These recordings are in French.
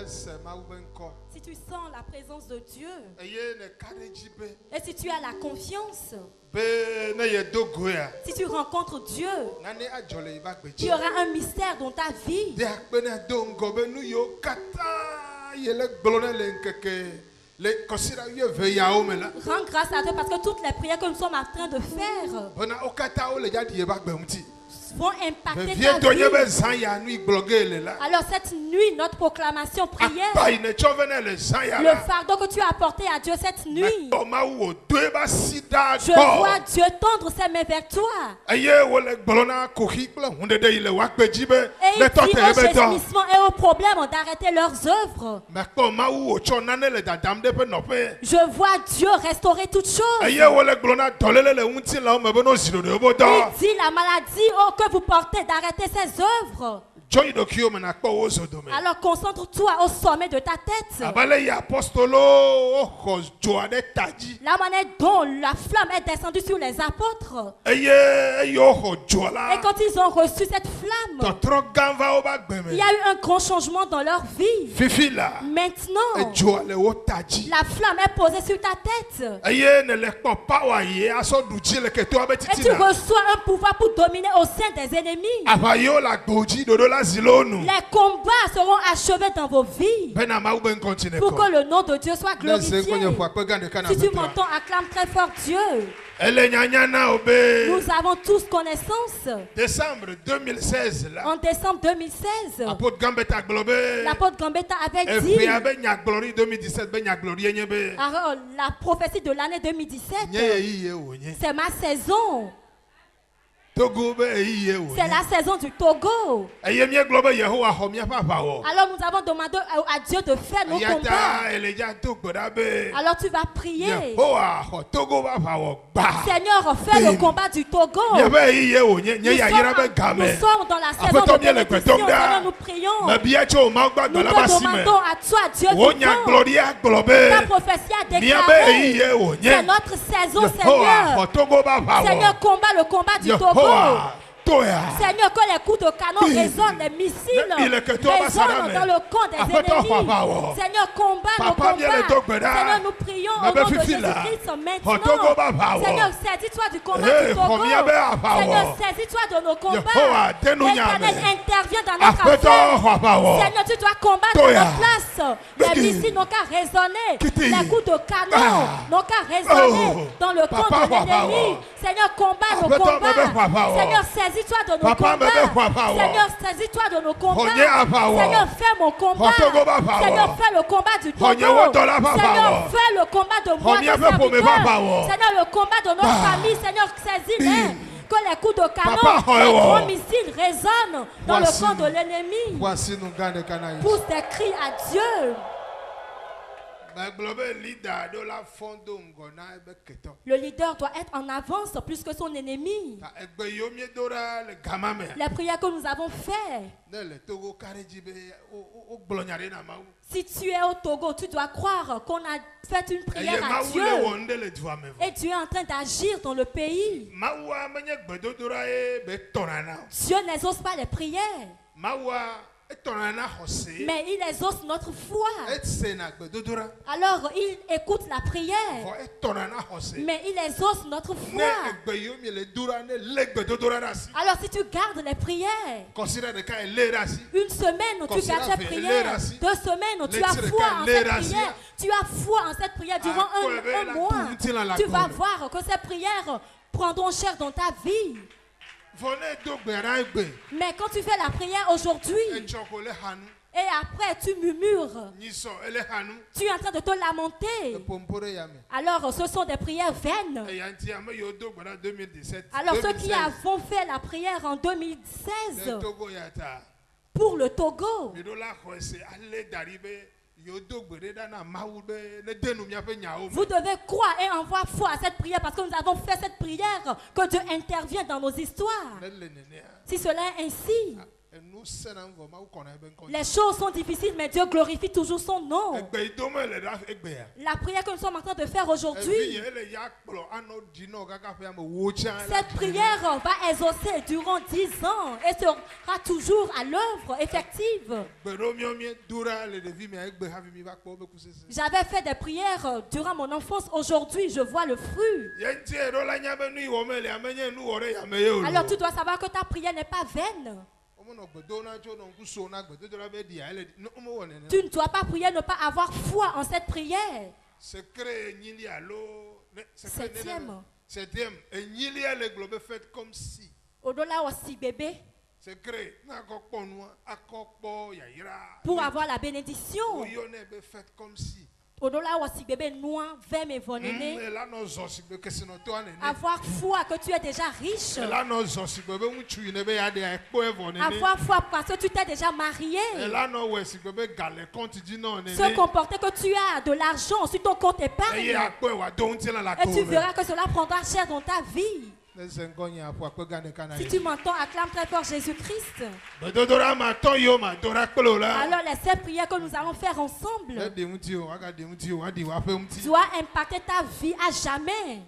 Si tu sens la présence de Dieu et si tu as la confiance, si tu rencontres Dieu, il y aura un mystère dans ta vie. Rends grâce à Dieu parce que toutes les prières que nous sommes en train de faire vont impacter ta vie. Alors cette nuit, notre proclamation prière, le fardeau que tu as apporté à Dieu cette nuit, je vois Dieu tendre ses mains vers toi. Et il dit au gémissement et aux problèmes d'arrêter leurs œuvres. Je vois Dieu restaurer toutes choses. Il dit la maladie que vous portez d'arrêter ses œuvres. Alors concentre-toi au sommet de ta tête. La manière dont la flamme est descendue sur les apôtres. Et quand ils ont reçu cette flamme, il y a eu un grand changement dans leur vie. Maintenant, la flamme est posée sur ta tête. Et tu reçois un pouvoir pour dominer au sein des ennemis. Les combats seront achevés dans vos vies pour que le nom de Dieu soit glorifié. Si tu m'entends, acclame très fort Dieu. Nous avons tous connaissance. Décembre 2016, en décembre 2016, l'apôtre Gambetta avait dit alors, la prophétie de l'année 2017, c'est ma saison. C'est la saison du Togo. Alors nous avons demandé à Dieu de faire nos combats. Alors tu vas prier. Seigneur, fais le combat du Togo. Nous sommes dans la saison de bénédiction. Seigneur, nous prions. Nous te demandons à toi, Dieu vivant. Ta prophétie a déclaré. C'est notre saison, Seigneur. Seigneur, combat le combat du Togo. Seigneur, que les coups de canon résonnent, les missiles résonnent dans le camp des ennemis. Seigneur, combat nos combats. Seigneur, nous prions au nom de Jésus-Christ maintenant. Seigneur, saisis-toi du combat du Togo. Seigneur, saisis-toi de nos combats. L'Éternel intervient dans notre affaire. Seigneur, tu dois combattre notre place. Les missiles n'ont qu'à résonner. Les coups de canon n'ont qu'à résonner dans le camp de l'ennemi. Seigneur, combat nos combats. Seigneur, saisis-toi de nos combats. Seigneur, saisis-toi de nos combats. Seigneur, fais mon combat. Seigneur, fais le combat du Togo. Seigneur, fais le combat de moi, Seigneur, le combat de notre famille. Seigneur, saisis-les. Que les coups de canon, les grands missiles résonnent dans le camp de l'ennemi. Pousse des cris à Dieu. Le leader doit être en avance plus que son ennemi. Les prières que nous avons faites. Si tu es au Togo, tu dois croire qu'on a fait une prière à Dieu. Et Dieu est en train d'agir dans le pays. Dieu n'exauce pas les prières. Mais il exauce notre foi. Alors il écoute la prière. Mais il exauce notre foi. Alors si tu gardes les prières, une semaine tu gardes cette prière, 2 semaines tu as foi en cette prière, tu as foi en cette prière durant un mois, tu vas voir que ces prières prendront chair dans ta vie. Mais quand tu fais la prière aujourd'hui et après tu murmures, tu es en train de te lamenter, alors ce sont des prières vaines. Alors ceux qui avons fait la prière en 2016 pour le Togo, vous devez croire et avoir foi à cette prière parce que nous avons fait cette prière que Dieu intervient dans nos histoires. Si cela est ainsi, Les choses sont difficiles, mais Dieu glorifie toujours son nom. La prière que nous sommes en train de faire aujourd'hui, cette prière va exaucer durant 10 ans et sera toujours à l'œuvre effective. J'avais fait des prières durant mon enfance. Aujourd'hui, je vois le fruit. Alors tu dois savoir que ta prière n'est pas vaine. Tu ne dois pas prier, ne pas avoir foi en cette prière. Septième. Au-delà aussi bébé. Pour avoir la bénédiction. Au-delà aussi bébé noir, vers mes venenés. Avoir foi que tu es déjà riche. Avoir foi parce que tu t'es déjà marié. Se comporter que tu as de l'argent sur ton compte épargne. Et tu verras que cela prendra cher dans ta vie. Si tu m'entends, acclame très fort Jésus-Christ. Alors les 7 prières que nous allons faire ensemble doit impacter ta vie à jamais.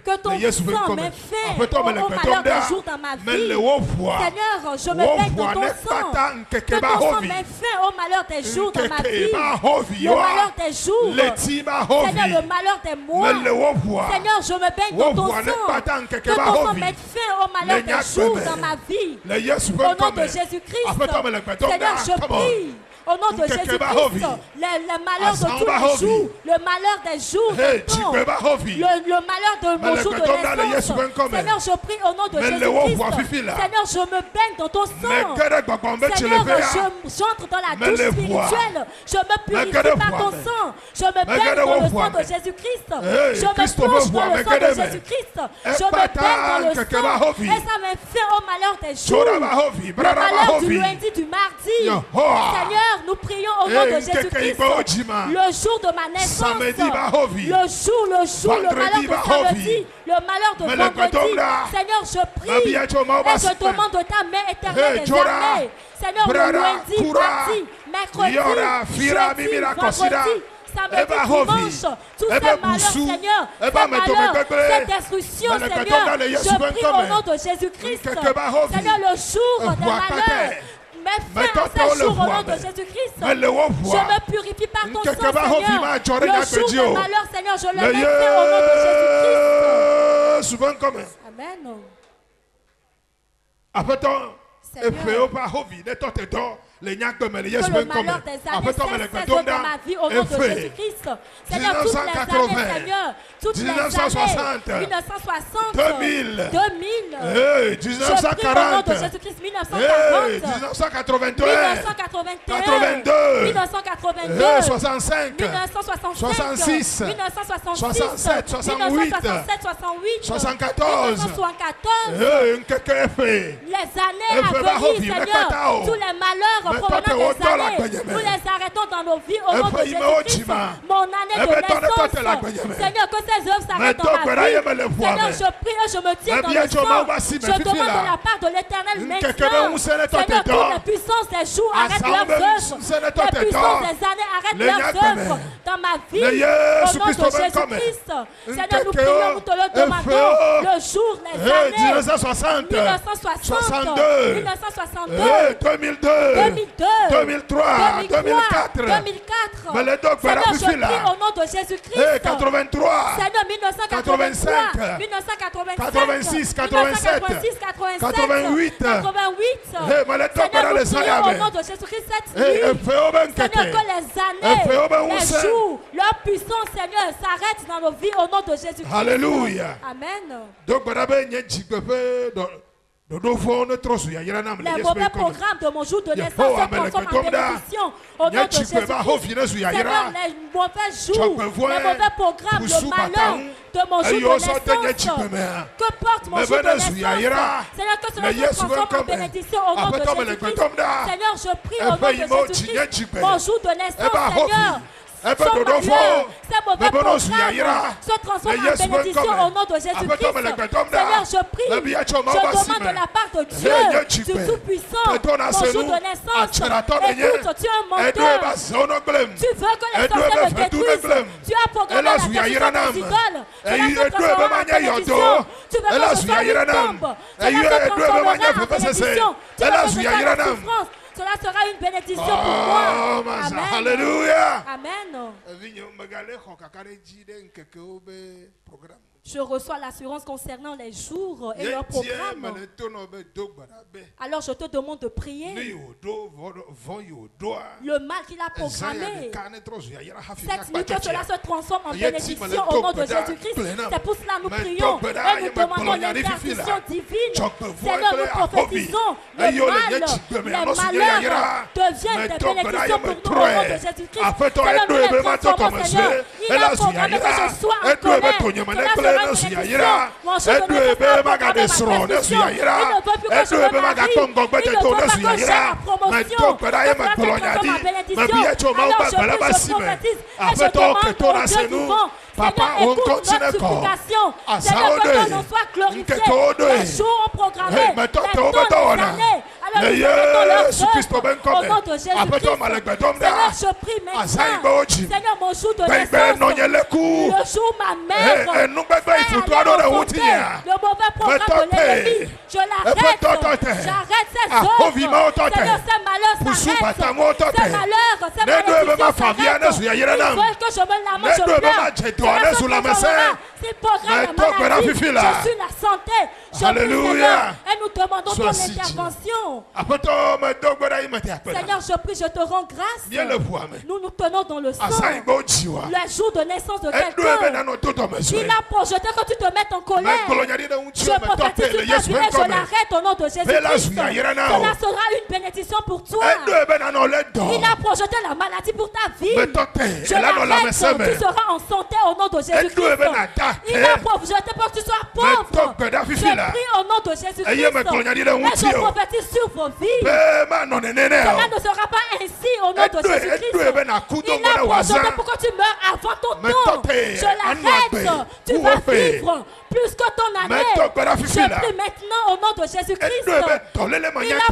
Que ton sang m'ait fait au malheur des jours dans ma vie. Seigneur, je me baigne dans ton sang. Que ton sang m'ait fait au malheur des jours dans ma vie. Le malheur des jours. Seigneur, le malheur des mois. Seigneur, je me baigne dans ton sang. Que ton sang m'ait fait au malheur des jours dans ma vie. Au nom de Jésus-Christ. Seigneur, je prie. Au nom de Jésus-Christ, le malheur de tous les jours, le malheur des jours de temps, le malheur de mon jour de naissance. Seigneur, je prie au nom de Jésus-Christ. Seigneur, je me baigne dans ton sang. Seigneur, j'entre dans la douche spirituelle. Je me purifie par ton sang. Je me baigne dans le sang de Jésus-Christ. Je me plonge dans le sang de Jésus-Christ. Je me baigne dans le sang. Et ça me fait au malheur des jours. Le malheur du lundi, du mardi. Seigneur, nous prions au nom de Jésus-Christ. Le jour de ma naissance, le malheur de samedi, le malheur de vendredi. Seigneur, je prie et je demande de ta main éternelle des armées. Seigneur, le lundi, mardi, mercredi, jeudi, vendredi, samedi, dimanche, tous ces malheurs, Seigneur, ces malheurs, cette destruction, Seigneur, je prie au nom de Jésus-Christ. Seigneur, le jour des malheurs, mets fin à ces jours au nom de Jésus-Christ. Je me purifie par ton sang, Seigneur. Le jour de malheur, Seigneur, je le mets fin au nom de Jésus-Christ. Amen. Que le malheur des années cesse dans ma vie au nom de Jésus-Christ. Seigneur, toutes les années, Seigneur, toutes les années, 1960, 2000, je prie au nom de Jésus-Christ, 1940, 1982, 1982, 65, 1965, 66, 1967, 68, 74, 1974, les années à venir, Seigneur, tous les malheurs provenant des années, nous les arrêtons dans nos vies au nom de Jésus-Christ. Mon année de naissance, Seigneur, que ces œuvres s'arrêtent dans ma vie. Seigneur, je prie et je me tiens dans le sang. Je demande de la part de l'Éternel maintenant. Seigneur, toutes les puissances des jours arrêtent leurs œuvres. Les puissances des années arrêtent leurs œuvres dans ma vie. Au nom de Jésus-Christ. Seigneur, nous prions, nous te le demandons. Le jour, les années 1960, 1962, 1962, 2002, 2003, 2004. Seigneur, je prie au nom de Jésus-Christ. 83, Seigneur, 1985, 1986, 87, 88, Seigneur, nous prions au nom de Jésus-Christ cette nuit. Seigneur, que les années, les jours, leur puissance, Seigneur, s'arrêtent dans nos vies au nom de Jésus-Christ. Alléluia. Amen. Les mauvais programmes de mon jour de naissance se transforment en bénédiction au nom de Jésus-Christ. Seigneur, les mauvais jours, les mauvais programmes, le malheur de mon jour de naissance, que porte mon jour de naissance, Seigneur, que cela se transforme en bénédiction au nom de Jésus-Christ. Seigneur, je prie au nom de Jésus-Christ, mon jour de naissance, Seigneur, malheur, ces mauvais programmes se transforment en bénédiction au nom de Jésus-Christ. Seigneur, je prie, je demande de la part de Dieu, du Tout-Puissant, mon jour de naissance. Écoute, tu es un menteur. Tu veux que les sorciers me détruisent. Tu as programmé la destruction des idoles. Cela se transformera en bénédiction. Tu veux que je sois une tombe. Cela se transformera en bénédiction. Tu veux que je sois la souffrance. Cela sera une bénédiction pour moi. Amen. Alléluia. Amen. Je reçois l'assurance concernant les jours et leurs programmes. Alors je te demande de prier. Le mal qu'il a programmé, cette nuit, que cela se transforme en bénédiction au nom de Jésus-Christ. C'est pour cela que nous prions et nous demandons l'intervention divine. Seigneur, nous prophétisons le malheur devient des bénédictions pour nous au nom de Jésus-Christ. Seigneur, nous les transformons, Seigneur. Il a programmé que je sois en colère. Cela sera une bénédiction. Mon jour de naissance a programmé ma bénédiction. Il ne veut plus que je me marie. Il ne veut pas que j'ai la promotion. Que cela se transforme en bénédiction. Alors je prophétise et je demande au Dieu vivant, Seigneur, écoute notre supplication. Seigneur, que ton nom soit glorifié. Les jours ont programmé, les temps, les années. Alors nous mettons leur œuvre au nom de Jésus-Christ. Seigneur, je prie maintenant. Seigneur, mon jour de naissance, le jour ma mère allait rencontrer le mauvais programme de l'ennemi. Je l'arrête. J'arrête ces œuvres. Seigneur, ces malheurs s'arrêtent. Ces malheurs, ces malédictions s'arrêtent. Ils veulent que je me lamente, je pleure. Cela se transformera. S'il programme la maladie, je suis la santé. Je prie, Seigneur, et nous demandons ton intervention. Seigneur, je prie, je te rends grâce. Nous nous tenons dans le sang. Le jour de naissance de quelqu'un, il a projeté que tu te mettes en colère. Je prophétise sur ta vie et je l'arrête au nom de Jésus-Christ. Cela sera une bénédiction pour toi. Il a projeté la maladie pour ta vie. Je l'arrête. Tu seras en santé au nom de Jésus-Christ. Il a projeté pour que tu sois pauvre. Je prie au nom de Jésus-Christ. Et je prophétise sur vos vies. Cela ne sera pas ainsi au nom de Jésus-Christ. Il a projeté pour que tu meurs avant ton temps. Je l'arrête. Tu vas vivre plus que ton année. Je prie maintenant au nom de Jésus-Christ. Il a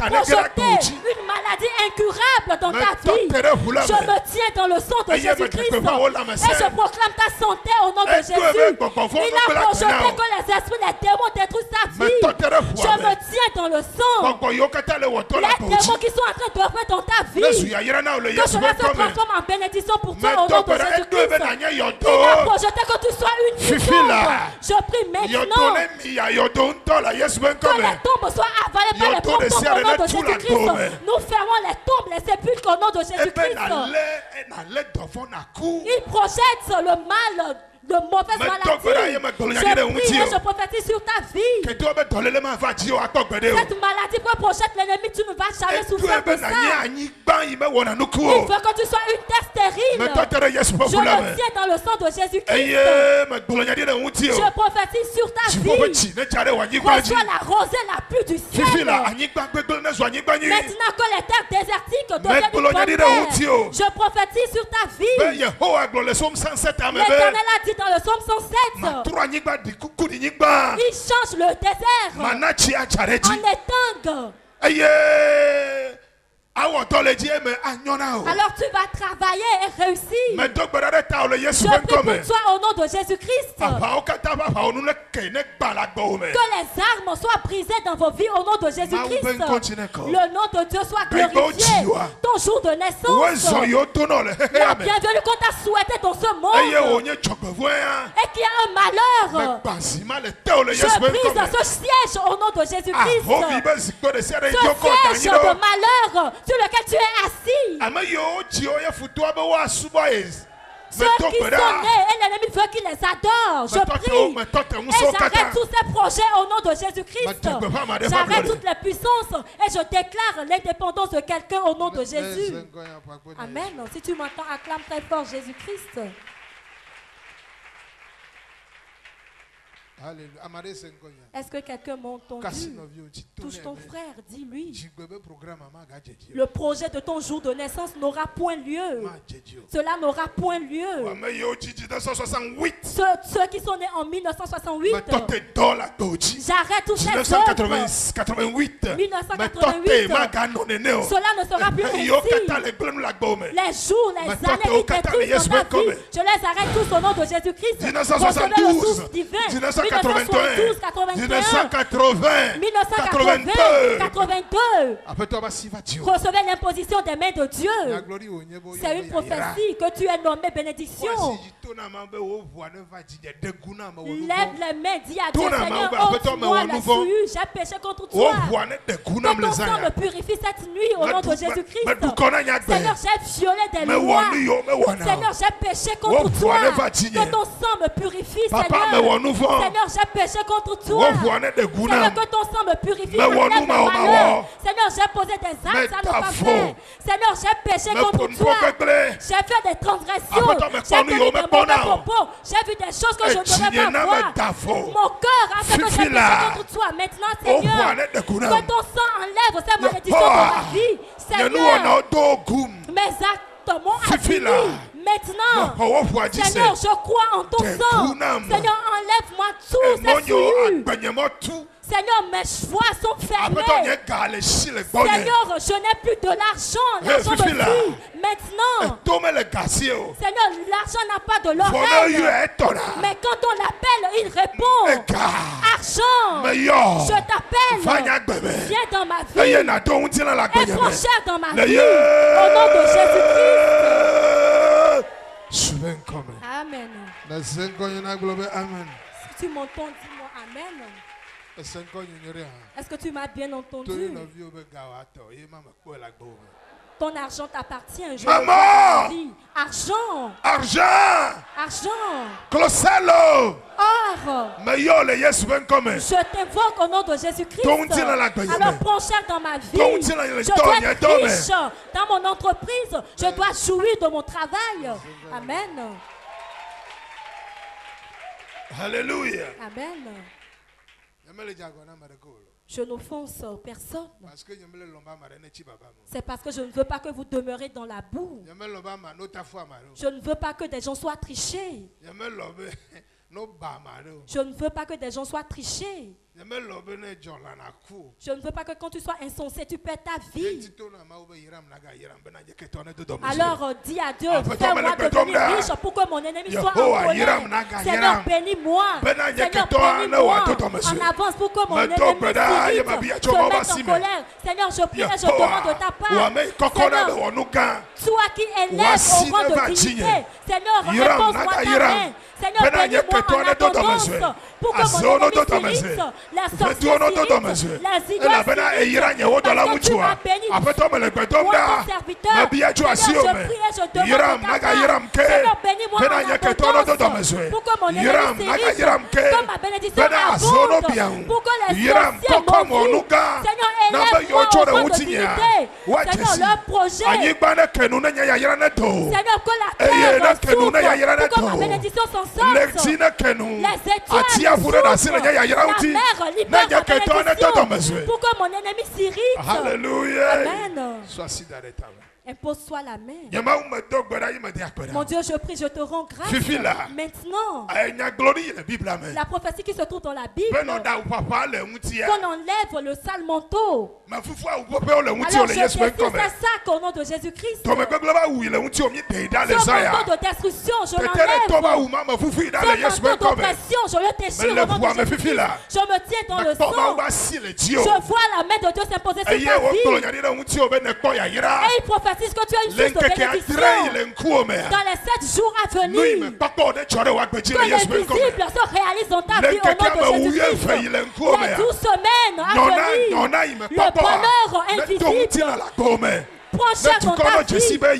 projeté une maladie incurable dans ta vie. Je me tiens dans le sang de Jésus-Christ. Et je proclame ta santé au nom de Jésus. Il a projeté que les esprits, les démons détruisent ta vie. Je me tiens dans le sang. Les démons qui sont en train d'œuvrer dans ta vie, que cela se transforme en bénédiction pour toi au nom de Jésus-Christ. Il a projeté que tu sois une tombe. Je prie maintenant que les tombes soient avalées par les pompes au nom de Jésus-Christ. Nous fermons les tombes, les sépulcres au nom de Jésus-Christ. Il projette le mal, de mauvaises maladies. Je prie et je prophétise sur ta vie. Cette maladie que projette l'ennemi, tu ne vas jamais souffrir de ça. Il veut que tu sois une terre stérile. Je le tiens dans le sang de Jésus-Christ. Je prophétise sur ta vie. Reçois la rosée la pluie du ciel. Maintenant que les terres désertiques deviennent une bonne terre, je prophétise sur ta vie. L'Éternel a dit dans le psaume 107, il change le désert en étang. Alors tu vas travailler et réussir. Je prie pour toi au nom de Jésus-Christ. Que les armes soient brisées dans vos vies au nom de Jésus-Christ. Le nom de Dieu soit glorifié. Ton jour de naissance, la bienvenue qu'on t'a souhaité dans ce monde et qu'il y a un malheur, je brise ce siège au nom de Jésus-Christ. Ce siège de malheur sur lequel tu es assis. Ceux qui sont nés et l'ennemi veut qu'ils les adorent. Je prie et j'arrête tous ces projets au nom de Jésus-Christ. J'arrête toutes les puissances et je déclare l'indépendance de quelqu'un au nom de Jésus. Amen. Si tu m'entends, acclame très fort Jésus-Christ. Est-ce que quelqu'un m'a entendu? Touche ton frère, dis-lui. Le projet de ton jour de naissance n'aura point lieu. Cela n'aura point lieu. Ceux qui sont nés en 1968, j'arrette tous ces œuvres. 1988, cela ne sera plus possible. Les jours, les années qui détruisent ma vie, je les arrête tous au nom de Jésus-Christ. 1972, 1982, 1982. Recevez l'imposition des mains de Dieu. C'est une prophétie que tu es nommé bénédiction. Lève les mains, dis à Dieu, Seigneur, ôte-moi la souillure, j'ai péché contre toi. Que ton sang me purifie cette nuit au nom de Jésus-Christ. Seigneur, j'ai violé des lois. Seigneur, j'ai péché contre toi. Que ton sang me purifie, Seigneur. Seigneur, j'ai péché contre toi. Seigneur, que ton sang me purifie. Seigneur, j'ai posé des actes à ne pas faire. Seigneur, j'ai péché contre toi. J'ai fait des transgressions. J'ai tenu de mauvais propos. J'ai vu des choses que je ne devais pas voir. Mon cœur a fait que j'ai péché contre toi. Maintenant, Seigneur, que ton sang enlève ces malédictions de ma vie. Seigneur, mes actes m'ont affaibli. Maintenant, Seigneur, je crois en ton sang. Seigneur, enlève-moi tous ces souillures. Seigneur, mes choix sont fermés. Seigneur, je n'ai plus de l'argent. L'argent me tue. Maintenant, Seigneur, l'argent n'a pas de l'oreille. Mais quand on l'appelle, il répond. Argent, je t'appelle. Viens dans ma vie. Et prends chair dans ma vie. Au nom de Jésus-Christ. Amen. Si tu m'entends, dis-moi Amen. Est-ce que tu m'as bien entendu? Ton argent t'appartient. Maman! Argent. Closelo. Or. Je t'invoque au nom de Jésus-Christ. Alors prends chair dans ma vie. Je dois être riche dans mon entreprise. Je dois jouir de mon travail. Amen. Alléluia. Amen. Je n'offense personne. C'est parce que je ne veux pas que vous demeurez dans la boue. Je ne veux pas que des gens soient trichés. Je ne veux pas que des gens soient trichés. Je ne veux pas que quand tu sois insensé, tu perds ta vie. Alors dis à Dieu, fais-moi devenir riche pour que mon ennemi soit en colère. Seigneur, bénis-moi. Seigneur, bénis-moi. En avance pour que mon ennemi se mette en colère. Seigneur, je prie et je demande de ta part. Seigneur, toi qui élèves au rang de dignité. Seigneur, repose-moi ta main. Seigneur, bénis-moi en abondance pour que mon ennemi s'irrite. La sorcière s'irrite, les idoles s'irritent. Parce que tu m'as béni. Moi, ton serviteur. Seigneur, je prie et je demande ta part. Seigneur, bénis-moi en abondance pour que mon ennemi s'irrite. Que ma bénédiction abonde. Pour que les sorciers m'envient. Seigneur, élève-moi au rang de dignité. Seigneur, leur projet. Seigneur, que la terre souffre pour que ma bénédiction s'en sorte. Les étoiles souffrent. La mer libère ma bénédiction pour que mon ennemi s'irrite. Alléluia. Amen. Impose-toi la main. Mon Dieu, je prie, je te rends grâce. Maintenant, la prophétie qui se trouve dans la Bible, qu'on enlève le sale manteau. Alors je défie ces sacs au nom de Jésus-Christ. Ce manteau de destruction, je l'enlève. Ce manteau d'oppression, je le déchire au nom de Jésus-Christ. Je me tiens dans le sang. Je vois la main de Dieu s'imposer sur ta vie. Et il prophétise que tu as une source de bénédiction dans les 7 jours à venir. Que l'invisible se réalise dans ta vie au nom de Jésus-Christ. Les 12 semaines à venir, le bonheur invisible prend chair dans ta vie pour que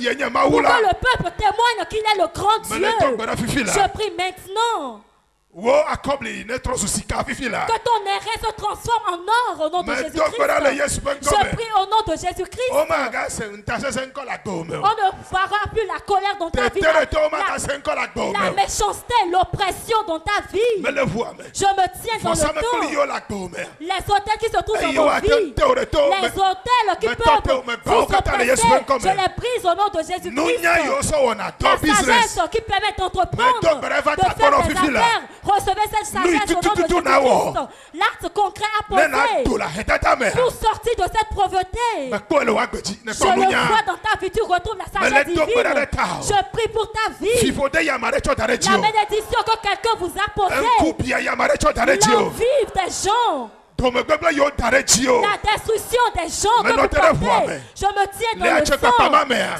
le peuple témoigne qu'il est le grand Dieu. Je prie maintenant. Que ton hérès se transforme en or au nom de Jésus-Christ. Je prie au nom de Jésus-Christ. On ne verra plus la colère dans ta vie, la méchanceté, l'oppression dans ta vie. Je me tiens dans le dos. Les hôtels qui se trouvent dans vos vies, les hôtels qui peuvent vous oppresser, je les brise au nom de Jésus-Christ. La sagesse qui permet d'entreprendre, de faire des affaires. Recevez cette sagesse au nom de Jésus-Christ. L'acte concret à poser pour sortir de cette pauvreté. Je le vois dans ta vie, tu retrouves la sagesse divine. Je prie pour ta vie. La bénédiction que quelqu'un vous a posée. L'envie des gens. La destruction des gens que vous portez. Je me tiens dans le sang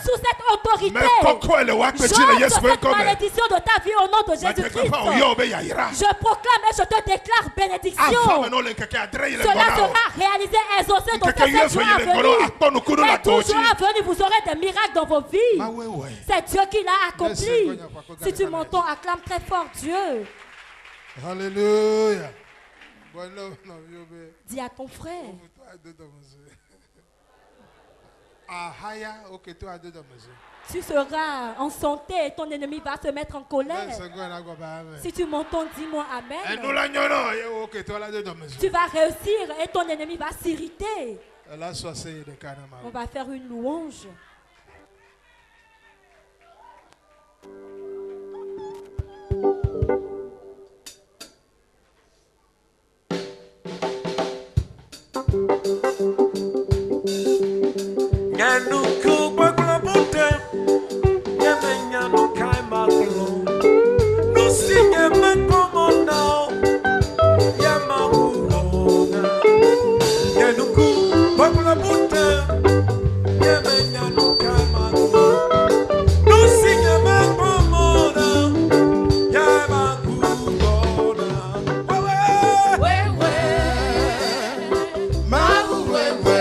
sous cette autorité. J'entre cette malédiction de ta vie au nom de Jésus-Christ. Je proclame et je te déclare bénédiction. Cela sera réalisé, exaucé dans ces jours à venir. Et toujours à venir, vous aurez des miracles dans vos vies. C'est Dieu qui l'a accompli. Si tu m'entends, acclame très fort Dieu. Alléluia. Dis à ton frère. Tu seras en santé et ton ennemi va se mettre en colère. Si tu m'entends, dis-moi Amen. Tu vas réussir et ton ennemi va s'irriter. On va faire une louange. Nyanuku bagla bote, nyanu kai maglo. No singe me como now, yama uona. Nyanuku bagla bote, nyanu kai maglo. No singe me como now, yama uona. Wewe, magu wewe.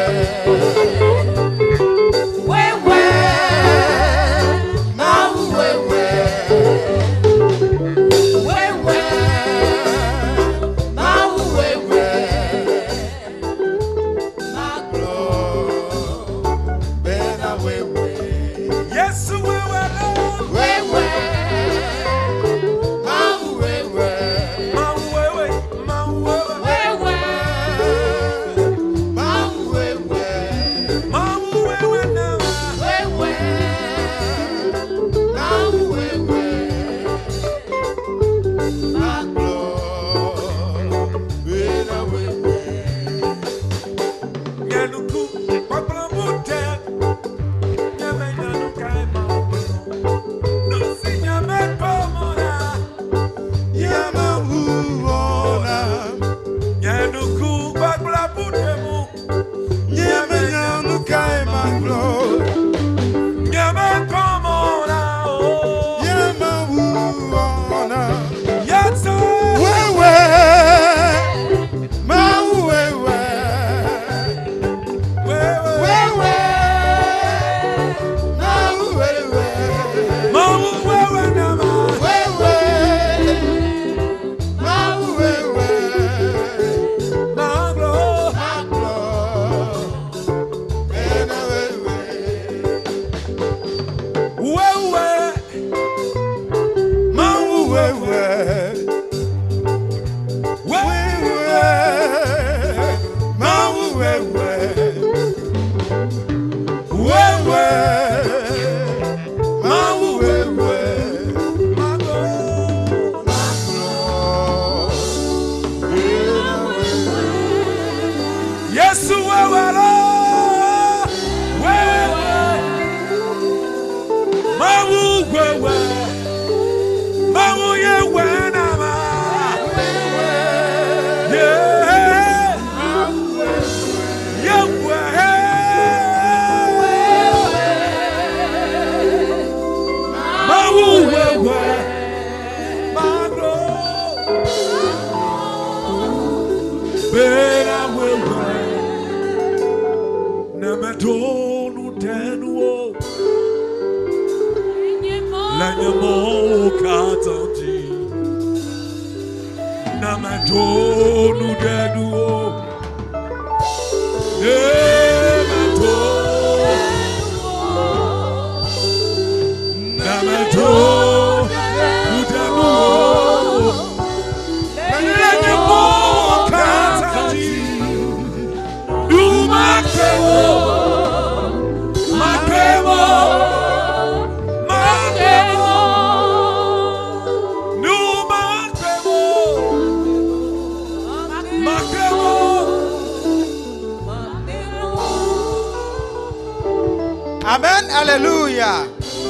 Amen, alléluia.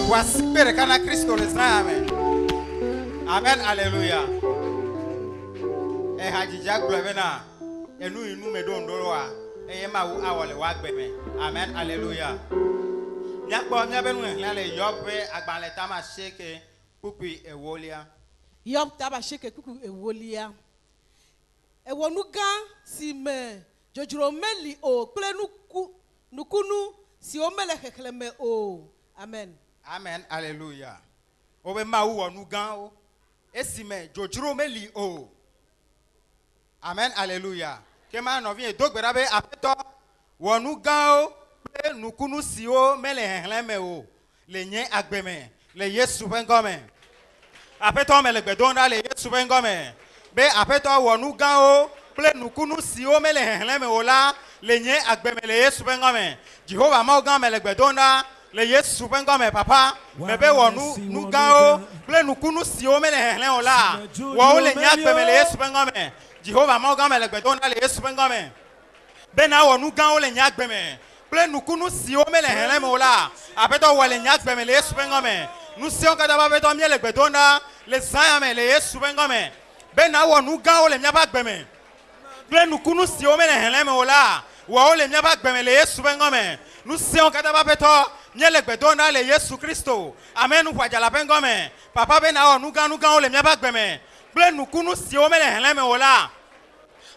Voici le kana Christo le Amen. Amen, alléluia. E hajija globena enu inu medondoro a eyema wu awole wa gbeme. Amen, alléluia. Nyakpo nyabenu enle yobe agbale tama sheke pupi ewolia. Yob taba sheke kuku ewolia. Ewonuga si me jojuro meli o ple nukunu si o mele hekleme o. Amen. Amen, alléluia. Obe ma wonuga o esime jojuro meli o. Amen, alléluia. Kema no vient dogbera be apeto wonuga o ple nukunu si o mele hekleme o. Le nye agbeme le Yesu bengome. Apeto mele gbedonda le Yesu bengome. Be apeto wonuga o ple nukunu si o mele hekleme o la le nye agbeme le Yesu bengome. Jehovah moga mele gbedonda le Yesu bengome papa mebe wonuga o ple nukunu si o mele hekleme o la wo le nye agbeme le Yesu bengome. Jehovah moga mele gbedonda le Yesu bengome. Be na wonuga o le nye agbeme ple nukunu si o mele hekleme o la apeto wo le nye agbeme le Yesu bengome. Nous sommes capables de faire les bedona, les saints, les Yesu bengome. Ben na wo nu ga o le miaba gbeme. Ple nu kunu si o me le heleme o la. Wo le miaba gbeme le Yesu bengome. Nous sommes capables de faire les bedona le Yesu Christo. Amen nous wa jala bengome. Papa ben na wo nu ga o le miaba gbeme. Ple nu kunu si o me le heleme o la.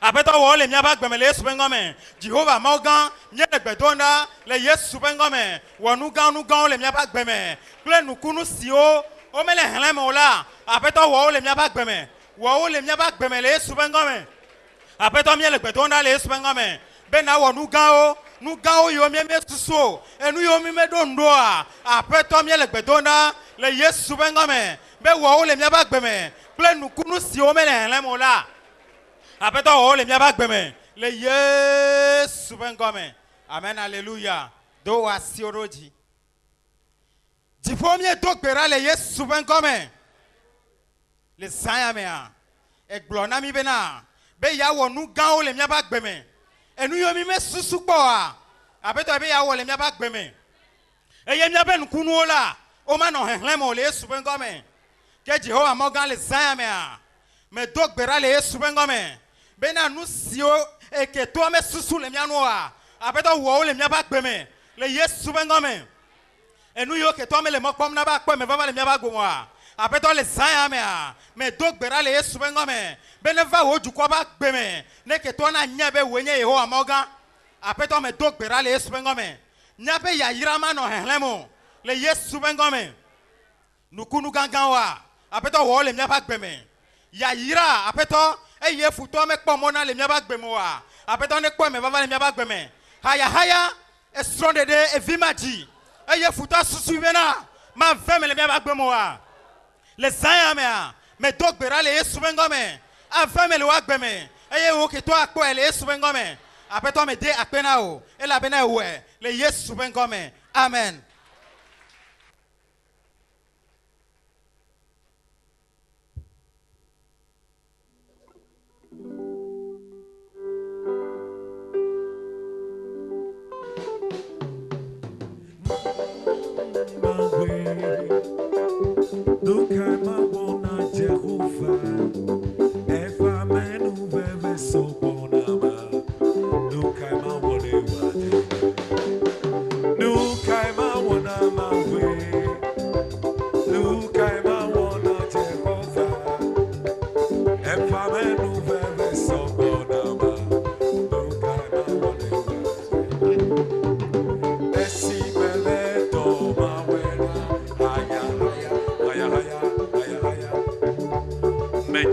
Apeto wo le miaba gbeme le Yesu bengome. Jehovah mogan nye le bedona le Yesu bengome. Wo nu ga o le miaba gbeme. Ple nukunu si o mele heleme o la apeto wo le miaba gbeme wo le miaba gbeme le Yesu bengome apeto mi le gbedonda le Yesu bengome be na wo nu ga o yo mi me susu enu yo mi me dondo a apeto mi le gbedonda le Yesu bengome be wo le miaba gbeme ple nukunu si o mele heleme o la apeto wo le miaba gbeme le Yesu bengome. Amen, alléluia. Do wa si oroji du premier dogbera le Yesu bengome le sayamea e glona mi bena be ya wo nu ga o le miaba gbeme enu yo mi me susu gbo a abeto be ya wo le miaba gbeme e ye miaba nkunu o la o ma no henlem o le Yesu bengome ke Jehovah mogan le sayamea me dogbera le Yesu bengome be na nu si o e ke to me susu le mianu a abeto wo le miaba gbeme le Yesu bengome. Et nous yo que toi me le mok pom na ba ko me va le miaba go moi apeto le san ya me dogbera le Yesu bengome beneva wo ju ko ba gbeme ne ke to na nya be wenye Yehowa moga apeto me dogbera le Yesu bengome nya be ya yirama no henlemo le Yesu bengome nukunu gangan wa apeto wo le miaba gbeme ya yira apeto eye futo me pomo na le miaba gbeme wa apeto ne ko me va le miaba gbeme haya estronde de evimaji eye futa susu bena ma femme le miaba gbemo wa le sayamea me dogbera le Yesu bengome a femme le wa gbeme eye wo ke to akpo le Yesu bengome apeto me de akpena o e la bena we le Yesu bengome. Amen.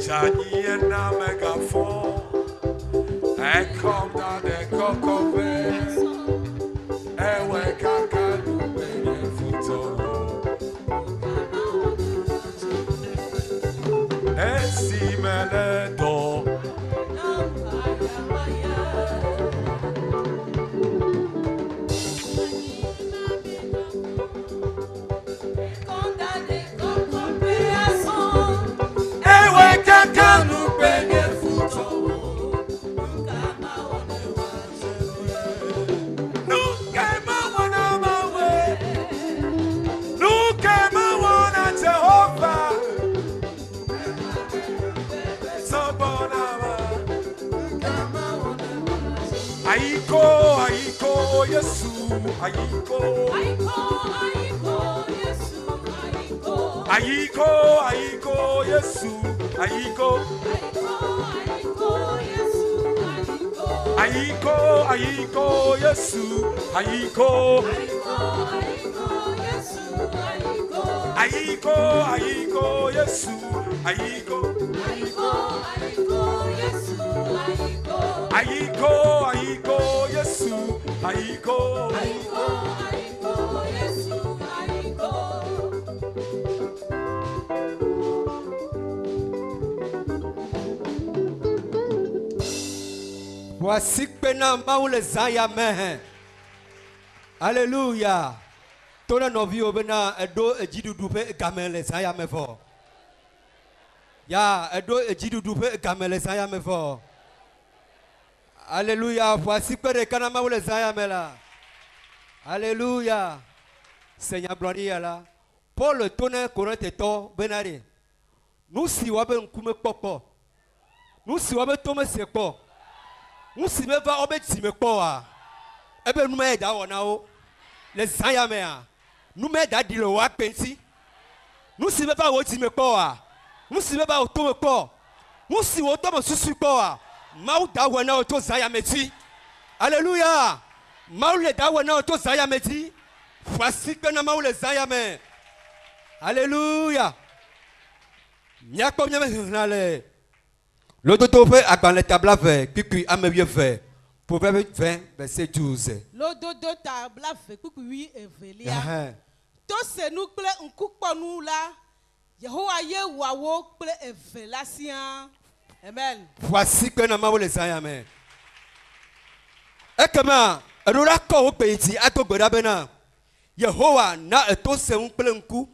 Janiena megafon, kom dans des cocovets, ewe kaka numenye futolo, esi meledo, ewe kaka numenye futolo. Aiko, aiko, Yesu, aiko. Aiko, aiko, Yesu, aiko. Aiko, aiko, Yesu, aiko. Aiko, aiko, Yesu, aiko. Aiko, aiko, Yesu, aiko. Voici que nous avons les ayamens. Alléluia. Tout le monde vit bena edo ejidu dupe gamen les ayamens fort. Ya edo ejidu dupe gamen les ayamens fort. Alléluia. Voici que les canama ou les ayamens là. Alléluia. Seigneur gloire là. Paul le tonnerre connaît to benare. Nous si waben kume popo. Nous si waben tome sepo. Nous si me va obet si me poa. Ebe nous me da wona o. Les ayamens. Nous me da di le wa pensi. Nous si me va o si me poa. Nous si me va o tome po. Nous si o tome susu poa. Mau da wona o to zayameti. Alléluia. Mau le da wona o to zayameti. Voici que na mau les ayamens. Alléluia. Nya ko nya me nale. Le dodo fait à la table fait, puis à me vieux fait. Proverbe 20, verset 12. Le dodo table fait, puis et velia. To se nous ple un coup pour nous là. Yehowa ye wawo ple et velasien. Amen. Voici que nous avons les ayamens. Et comment, nous avons pays à Togoda Bena. Yehowa na eto se un ple un coup.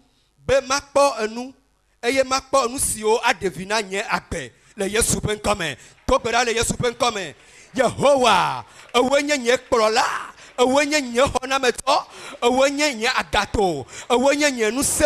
Be makpo nous. Et makpo nous si o a devina nye akpe. Le Yesu pen comme Togoda le Yesu pen comme Yehowa awenye nye kplola awenye nye honameto awenye nye adato awenye nye nuse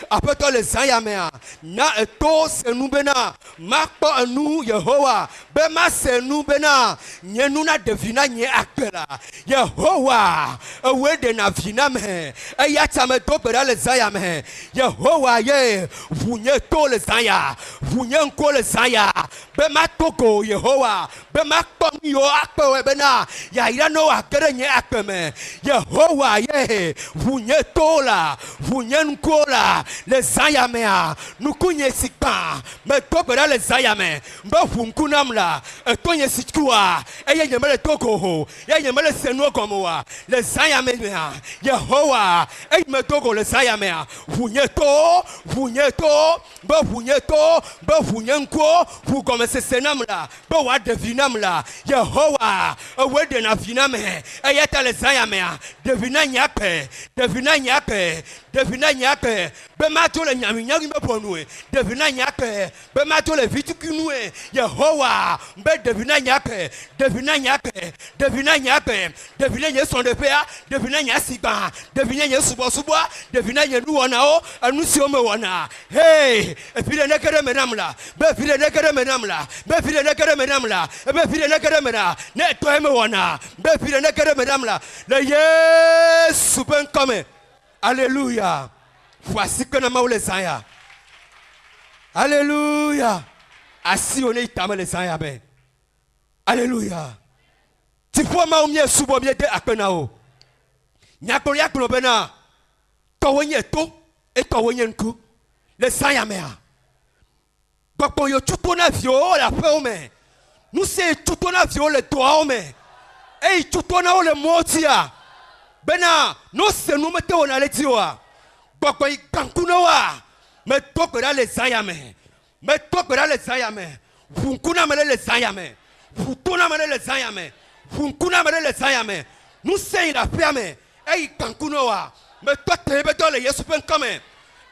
apeto le zayamea na eto se nu bena makpo anu Yehowa be ma se nu bena nye nu na devina nye akpela Yehowa awe de na vina me eya tame Togoda le zayame Yehowa ye vunye to le zaya vunye nko le zaya be ma togo Yehowa be ma kpom yo akpe bena ya ira no akere nye akpe me Yehowa ye vunye tola vunye nkola le zayamea nukunye sikpa me Togoda le zayame mbe vunkunam la etonye sikua eye nyemele togo ho ye nyemele senu komoa le zayame mea Yehowa eye me togo le zayamea vunye to be vunye nko vous commencez senam la be wa devinam la Yehowa awe de na viname ayata le zayamea devina nyape be ma to le nyaminyagi me ponue devina nyape be ma to le vitukunue Yehowa be devina nyape devina nye son de pea devina nya siba devina nye subo devina nye nuona o anu si o me wona hey e file ne kere menam la be file ne kere menam la be file ne kere menam la be file ne kere mena ne to me wona be file ne kere menam la le Yesu ben comme alléluia. Voici que nous avons les ayamens. Alléluia. Assis on est tame les ayamens. Alléluia. Tu peux m'aumie subo mieux de apenao. Nyakoria klobena. Towenye to et towenye nku. Les ayamens. Gbogbo yo tuto na vio la pe o me. Nous c'est tuto na vio le doa o me. Ei tuto na o le motia. Bena, no se no mete o na le tiwa. Gbogbo I kankuna wa. Me tokera le zayame. Me tokera le zayame. Funkuna me le zayame. Futuna me le zayame. Funkuna me le zayame. Nous c'est la ferme. Ei kankuna wa. Me tokebe to le Yesu pen kame.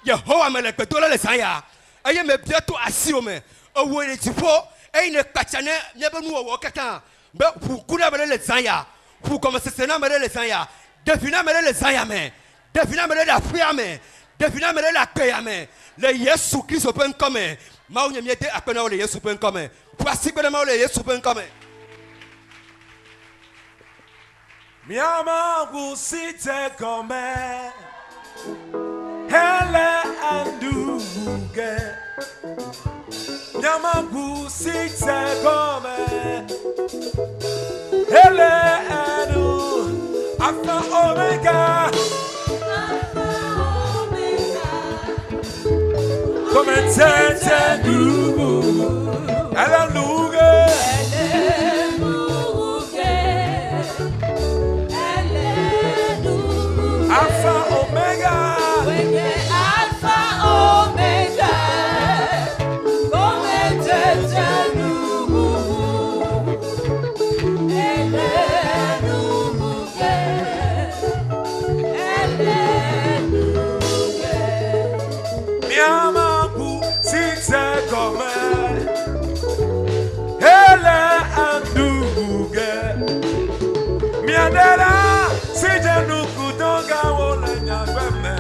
Yehowa me le peto le zaya. Aye me bientôt assis au me. Owo le tipo. Ei ne kachane nyebenu wo kaka. Be funkuna me le zaya. Fu comme c'est na me le zaya. Defina me le zayame. Defina me la ferme. Defina me la payame. Le Yesu Christ pen kame. Ma o nyemiete akona le Yesu pen kame. Voici que ma le Yesu pen kame. Miama gusite kome. Hele anduge. Miama gusite kome. Hele andu. Alpha Omega. Come tete nugu, ela nuge, Alpha Omega, Alpha Omega, come tete nugu, ele nuge, Miama. Come hele anduge miadela sijanu kutonga wole nyabeme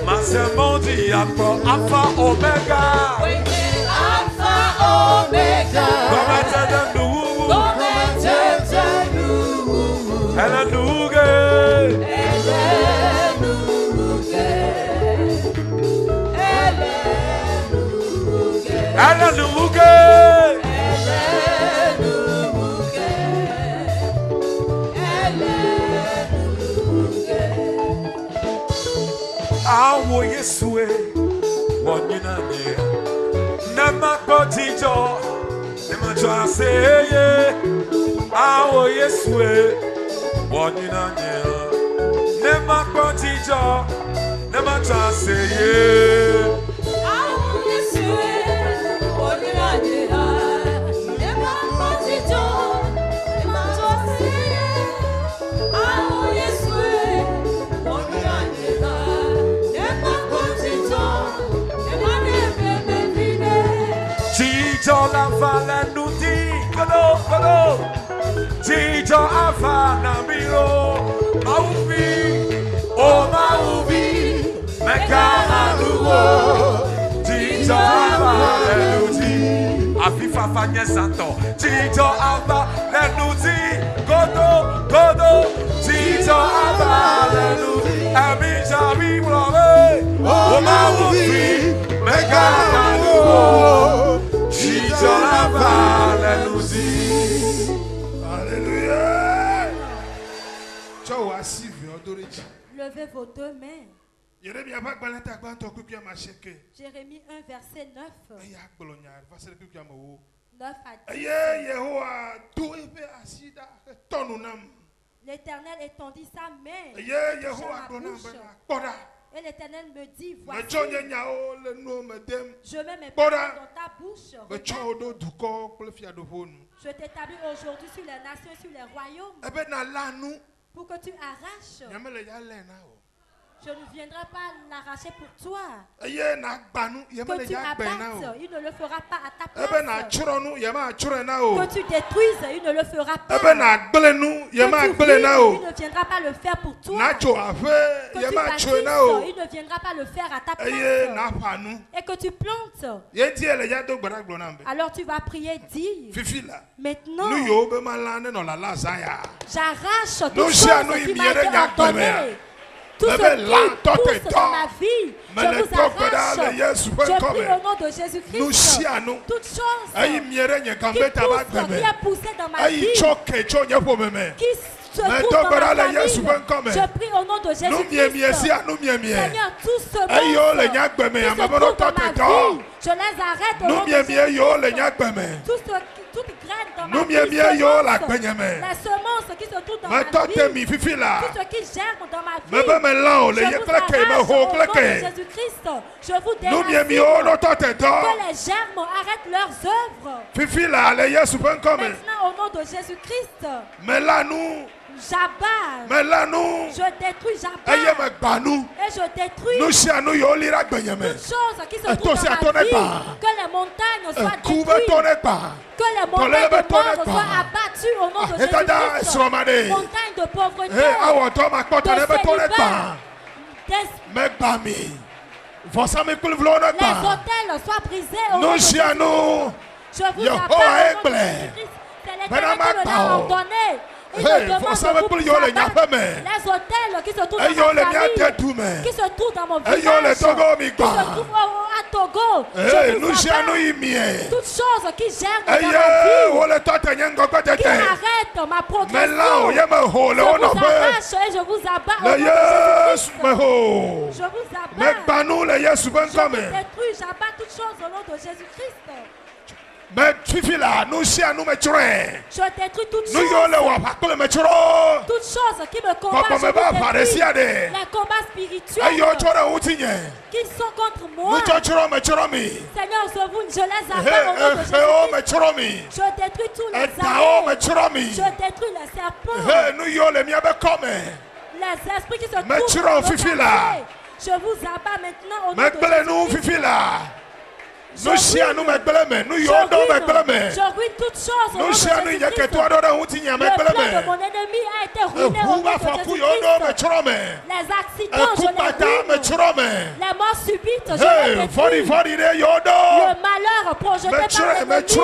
masemondi apo Alpha Omega Alpha Omega come tete hele nuge Hallelujah. Awo Yesue wonyina ne nama kotijo nema cho aseye awo Yesue wonyina ne nema kotijo nema cho aseye la fala nuti kodo Tijo afa na miro mauvi mekana lugo Tijo afa nuti afifa fanye santo Tijo afa nuti kodo Tijo afa nuti amija vibrove mauvi mekana lugo Alléluia. Levez vos deux mains. Jérémie 1, verset 9. 9 à 10. L'Éternel étendit sa main sur ma bouche. Et l'Éternel me dit, voici, je mets mes paroles dans ta bouche. Je t'établis aujourd'hui sur les nations, sur les royaumes, pour que tu arraches. Je ne viendrai pas l'arracher pour toi. Que tu abattes, il ne le fera pas à ta place. Que tu détruises, il ne le fera pas. Que tu brises, il ne viendra pas le faire pour toi. Que tu bâtisses, il ne viendra pas le faire à ta place. Et que tu plantes. Alors tu vas prier, dis. Maintenant, j'arrache tout ce qui m'a été ordonné. Tout ce qui pousse dans ma vie, je vous arrache. Je prie au nom de Jésus-Christ. Toute chose qui pousse, qui a poussé dans ma vie, qui se trouve dans ma famille. Je prie au nom de Jésus-Christ. Seigneur, tout ce monde qui se trouve dans ma vie, je les arrête au nom de Jésus-Christ. Toute graine dans ma vie, les semences qui se trouvent dans ma vie, tout ce qui germe dans ma vie, je vous arrache au nom de Jésus-Christ. Je vous déracie que les germes arrêtent leurs œuvres. Maintenant, au nom de Jésus-Christ, j'abats, je détruis, j'abats, et je détruis toutes choses qui se trouvent dans ma vie, que les montagnes soient détruites, que les montagnes de mort soient abattues au nom de Jésus-Christ, montagnes de pauvreté, les hôtels soient brisés au nom de Jésus-Christ. Je vous appelle au nom de Jésus-Christ. C'est l'Éternel qui me l'a ordonné. Il me demande de vous abattre les hôtels qui se trouvent dans ma famille, qui se trouvent dans mon village, qui se trouvent à Togo. Je vous appelle toutes choses qui germent dans ma vie, qui arrêtent ma progression. Je vous arrache et je vous abats au nom de Jésus-Christ. Je vous abats. Je vous détruis, j'abats toutes choses au nom de Jésus-Christ. Mais Fifi là, nous nous je détruis toutes choses. Toutes choses qui me combattent. Les combats spirituels qui sont contre moi. Seigneur, je les arrête au nom de Jésus. Je détruis tous les arrêts. Je détruis les serpents. Les esprits qui se trouvent dans notre vie. Je vous abats maintenant au nom de Jésus. Je ruine toutes choses au nom de Jésus-Christ. Le plan de mon ennemi a été ruiné au nom de Jésus-Christ. Les accidents, je les ruine. Les morts subites, je les détruis. Le malheur projeté par l'ennemi, je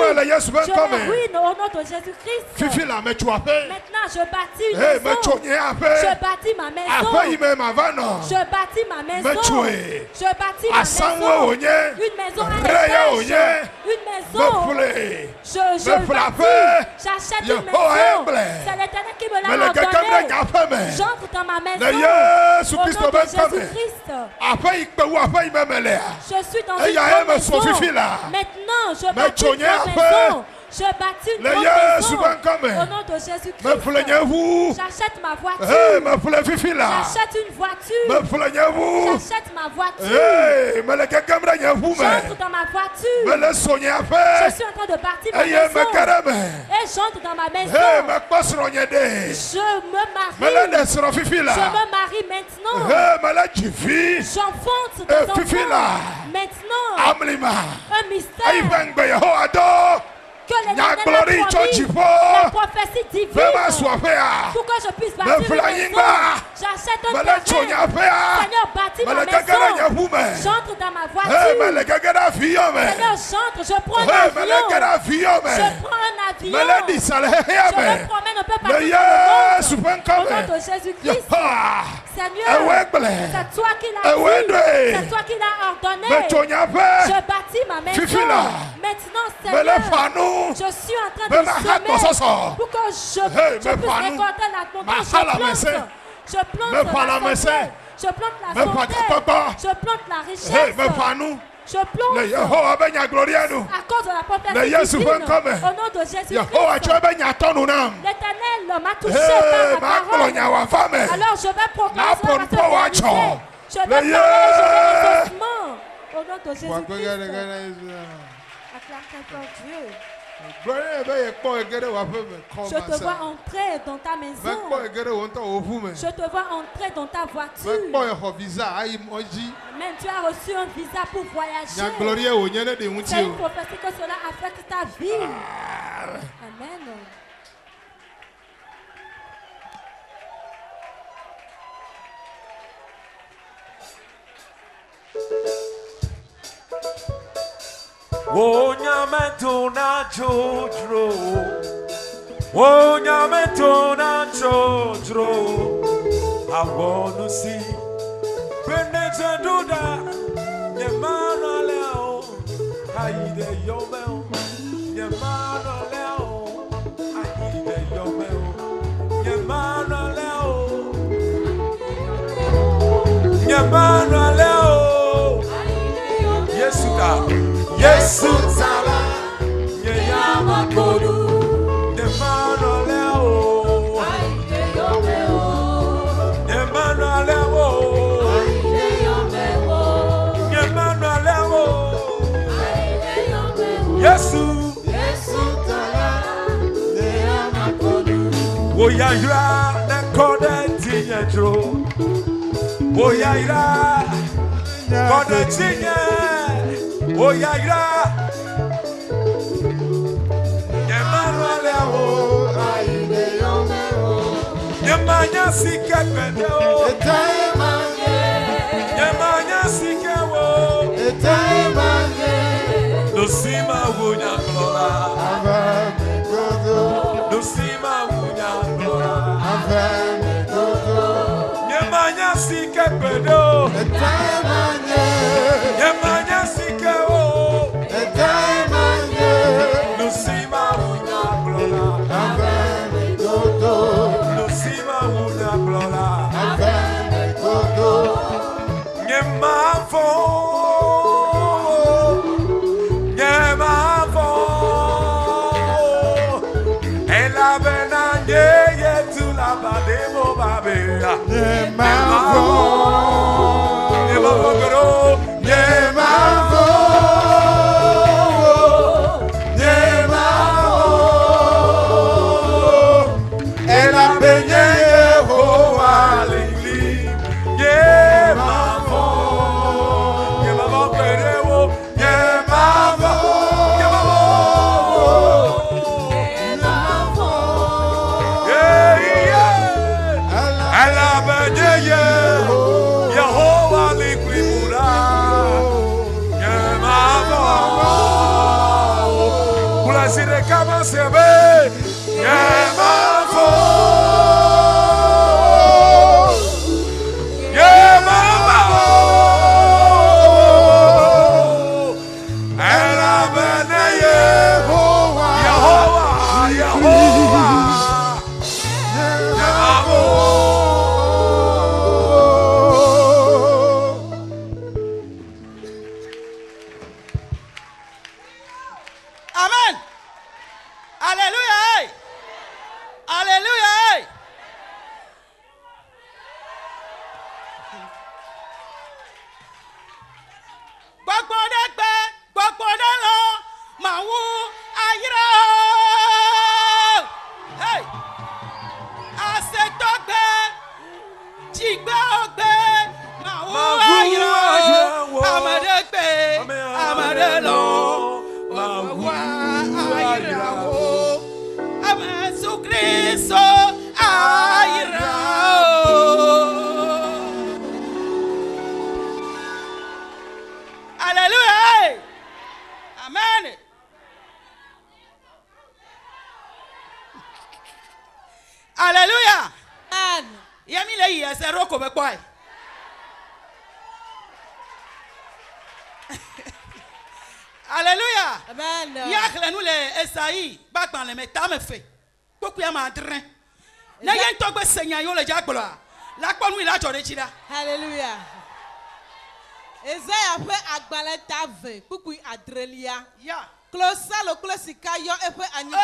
les ruine au nom de Jésus-Christ. Maintenant, je bâtis une maison. Je bâtis ma maison. Je bâtis ma maison. Je bâtis ma maison. Une maison à une maison, je bâtis, j'achète une maison, c'est l'Éternel qui me l'a ordonné. J'entre dans ma maison au nom de Jésus-Christ. Je suis dans une grande maison. Maintenant, je bâtis une maison. Je bâtis une grande maison au nom de Jésus-Christ. J'achète ma voiture. J'achète une voiture. J'achète ma voiture. J'entre dans ma voiture. Je suis en train de bâtir ma maison. Et j'entre dans ma maison. Je me marie maintenant. J'enfonce des enfants. Maintenant, un mystère. Que l'Éternel a promis, la prophétie divine, pour que je puisse bâtir une maison. J'achète un terrain. Seigneur, bâtis ma maison. J'entre dans ma voiture. Seigneur, j'entre, je prends un avion. Je prends un avion. Je me promène un peu partout dans le monde. Au nom de Jésus-Christ. Seigneur, c'est toi qui l'as dit. C'est toi qui l'as ordonné. Je bâtis ma maison. Maintenant, Seigneur, je suis en train de semer pour que je puisse récolter l'abondance. Je plante la santé. Je plante la santé. Je plante la richesse. Je plante à cause de la prophétie divine. Au nom de Jésus-Christ. L'Éternel m'a touché par ma parole. Alors je vais proclamer sur la vérité. Je vais parler, je vais réjouissement. Au nom de Jésus-Christ. Acclame ton Dieu. Je te vois entrer dans ta maison. Je te vois entrer dans ta voiture. Même tu as reçu un visa pour voyager. C'est une prophétie que cela affecte ta vie. Amen. Wonyametona chodro, wonyametona chodro. I want to see Beneta Duda, Yamana Leo, Haide Yomel, Yamana Leo, Haide Yomel, Yamana. Oyaira na koda tinyetro. Oyaira koda tinye. Oyaira Emmanuel o aide yomeo. Yemanya sike kwendo. Etemanye. Yemanya sike wo. Etemanye. Nosima wunya glola. Avame godo. Nosima wunya glola. Avame godo. Yemanya sike kwendo. Etemanye. Yemanya sike wo. Etemanye. Nosima wunya glola. Avame godo. Nosima wunya glola. Avame godo. Nyemafo. Hallelujah. Yamile yi ese roko be kwai. Alléluia. Amen. Yakle nous les Esaïe, bakban le metame fait. Poku ya ma drin. Na yen togbe senya yo le jagbola. La kwa nous la jore chida. Hallelujah. Esaïe fait agbale tave, poku adrelia. Ya. Closa lo closika yo efe anyiba.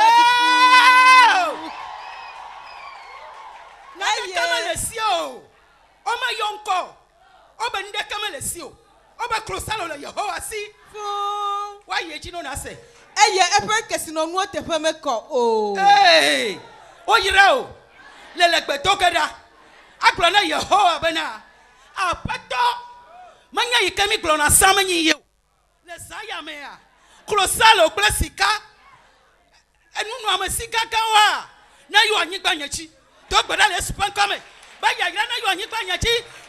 Na ye kama le sio. O ma yonko. O be nde kama le sio. O be closa lo Yehowa si. Why ye chino na say? Eye efe kesino nu tefe meko o. Hey! O yira o. Le lekpe tokeda. Aglo na Yehowa bena. Apato. Manya yikemi glo na samanyi ye. Le saya mea. Closa lo closika. Enu nu amasika kawa. Na yo anyigba nyachi. Donc, ben les super comme, ben y a rien à y avoir ni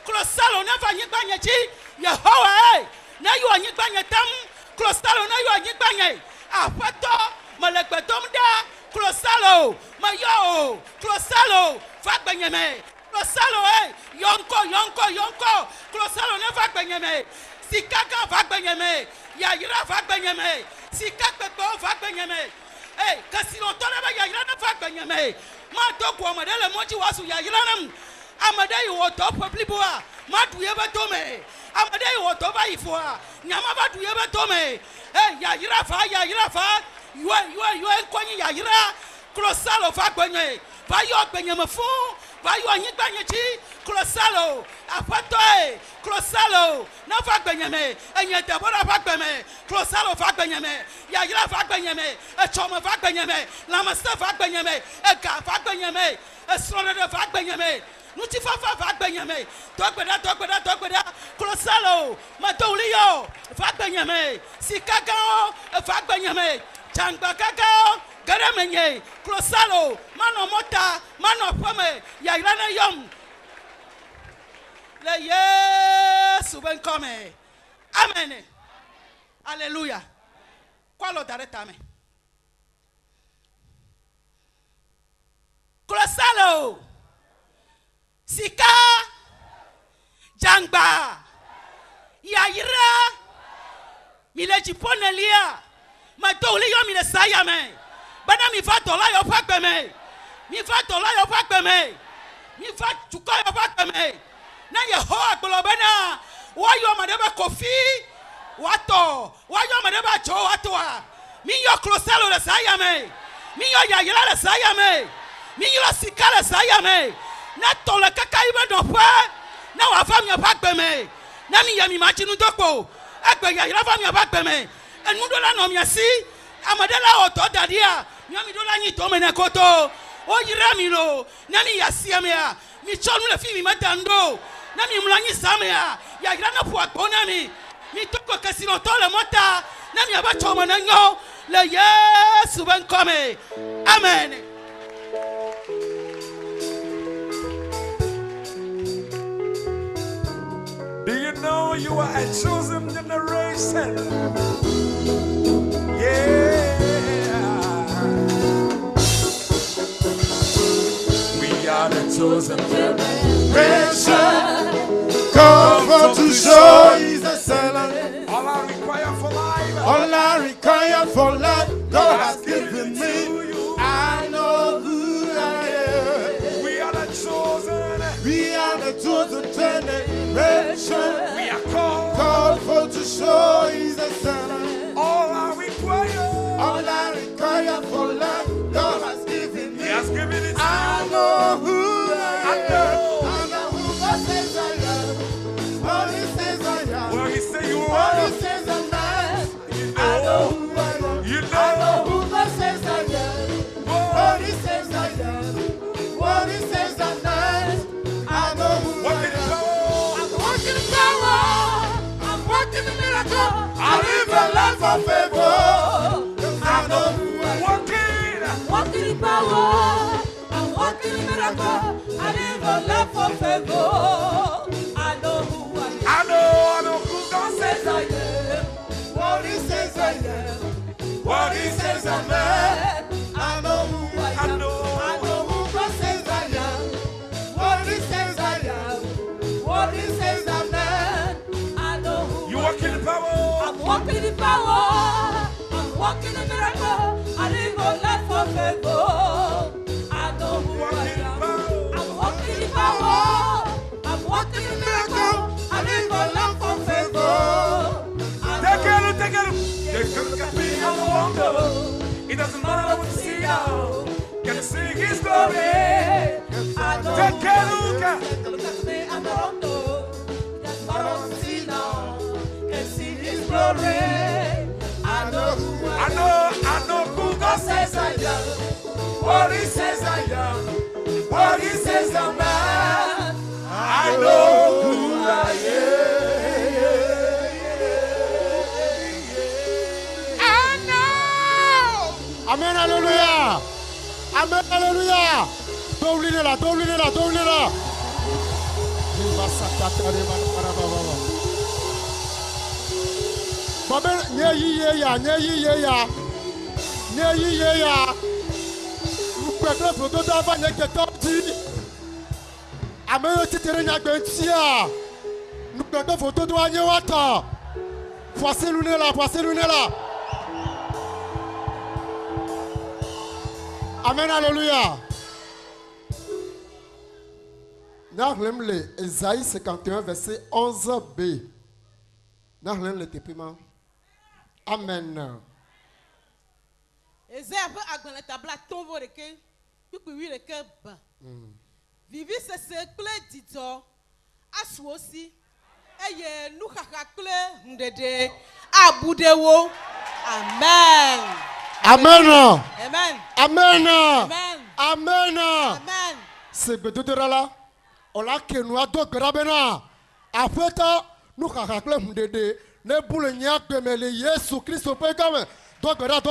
closalo na va ni banyachi, Yehowa, na yo ni banyatam, closalo na yo ni banyay. Ah, pato, malekbetom da, closalo, mayo, closalo, va banyame, closalo, yonko, closalo na va banyame, si kaka va banyame, yayira va banyame, si kaka va banyame, eh, kasi on tole ba yayira na va banyame. Ma to ko amade le moji wasu ya yiranam amade yo to publiboa Madu Yebatome. Amade Wotoba Ifua. Nyamaba to Yebatome. Hey, Yayirafa, Yayirafa. You are Kwani Yayira. Crosalo Fakwenye. Vayo Benyamafu. Vayo Anyibanyachi. Crosalo. Apatoe. Crosalo. No Fakbenyame. And yet the Bora Fakbeme. Crosalo Fakbenyame. Yayira Fakbenyame. A Choma Fakbenyame. Lamasta Fakbenyame. A Ka Fakbenyame. A Slaughter Fakbenyame. Nutifafa Fakbenyame. Talk with that. Crosalo. Matolio. Fakbenyame. Sikakao. A Fakbenyame. Changba Kakao. Garamenye, Crosalo, Mano Mota, Mano Pome, Yagrana Yom. Le yes, when come. Amen. Alléluia. Qualo daretame. Crosalo, Sika, Jangba, Yaira, Mileji Ponelia, Matolio Milesayame. Bana mi va tola yo pakpe me. Mi va tola yo pakpe me. Mi va tuka yo pakpe me. Na ye ho agbobe na. Wa yo madeba kofi. Wato. Wa yo madeba cho wato a. Mi yo Crosalo le saya me. Mi yo Yayira le saya me. Mi yo Sika le saya me. Na tola kaka ibe do pa. Na wa fam yo pakpe me. Na mi ya mi machinu dokpo. Agbe Yayira fam yo pakpe me. Enu do la no mi asi. Amadela oto dadia. Nyami dola ni to mena koto. O yiramilo. Nami yasiamea. Mi chonu le fi mi matando. Nami mlanyi samea. Ya grana po akona mi. Mi toko kasino tole mota. Nami abacho manango. Le Yesu ben come. Amen. Do you know you are a chosen generation? Yeah. We are the chosen generation. Come for to show His excellence. All I require for life. All I require for life, God has given me. I know who I am. We are the chosen. We are the chosen generation. We are called for to show His excellence. All I require for life, God has given me. He has given it to I you. know who I am. I I know who God says I am. What He says I am. Well, He said you What are. He says I'm not. I know who I am. You know. I know who God says I am. What He says I am. What He says I'm not. I know who I am. I'm walking in power. I'm walking in miracle. I live a life of favor. I know who I am. Walking in power, I'm walking in miracle. I live a life of favor. I know who I am. I know who God says I am. What He says I am. What He says I'm not. I know who I am. I know who God says I am. What He says I am. What He says I'm not. I know who you walk in power. I'm walking in power. I'm walking in miracle. I live a life of favor. I know who I am. I'm walking in power. I'm walking in miracle. I live a life of favor. Take a look at me. I'm a wonder. It doesn't matter what you see now. Can you see His glory? I know take a look at me. I'm a wonder. It doesn't matter what you see now. Can see His glory. I know who I know who God says I am. What He says I am. What He says I'm not. I know who I am. I know. Amen, hallelujah. Amen, hallelujah. Don't leave it, don't leave it, don't leave it. Baba, nye yi ya. Nous photo d'avant n'est que top 10. Amen, tu te rends nous prenons photo de Wanya Wata. Voici là. Amen, alléluia. Nahlem le Esaïe 51 verset 11b. Nahlem le tepima. Amen. Esaïe agbalé tabla tombo reke. Pipi reke ba. Vivi se kle dito. Asu aussi. Eye nou kaka kle ndede. Abudewo. Amen. Amen. Amen. Amen. Amen. Amen. Amen. C'est bedodorala. Ola kenua do grabena. Afeta nou kaka kle ndede. Ne boule nyak bemele Yesu Christ pe kame. Do gbera.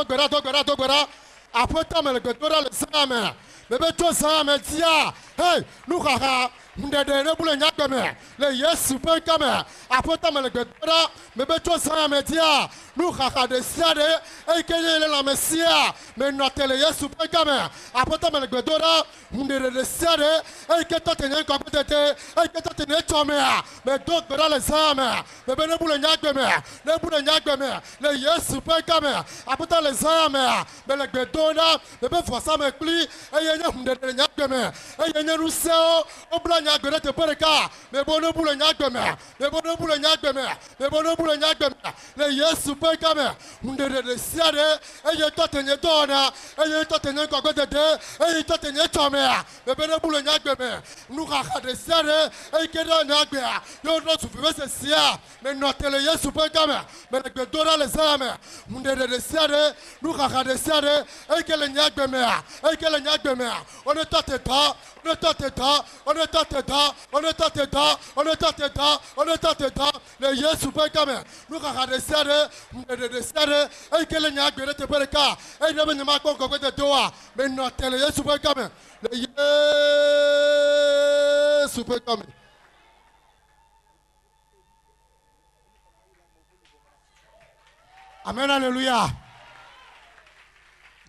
Afeta mele bedora le same. Bebe to same dia. Hey, nou kaka ndede ne boule nyak bemele le Yesu pe kame. Afeta mele bedora bebe to same dia. Nou kaka de siade e kenye la Mesia. Me notele Yesu pe kame. Afeta mele bedora ndede de siade e keta tenye ko petete e keta tenye chomea. Me do gbera le same. Bebe ne boule nyak bemele. Ne boule nyak bemele le Yesu pe kame. Afeta le same. Me le bedora bebe fosa me pli e yenye ndede nyak bemele. E yenye ruseo obla nyak bere te pereka. Me bono boule nyak bemele. Me bono boule nyak bemele. Me bono boule nyak bemele. Le Yesu pe kame. Ndede de siade e ye to tenye dona e ye to tenye ko petete e ye to tenye chomea. Me bene boule nyak bemele. Nou kaka de siade e keda nyak be. Yo no sufive se sia. Me notele Yesu pe kame. Me le bedora le same. Ndede de siade nou kaka de siade e kele nyak bemele. E kele nyak bemele. On est tata. On est tata. On est tata. On est tata. On est tata. On est tata. Le Yesu pe kame. Nou kaka de siade de siade e kele nyak bere te pereka. E nebe nyama ko ko te doa. Me notele Yesu pe kame. Le Yesu pe kame. Amen, alléluia.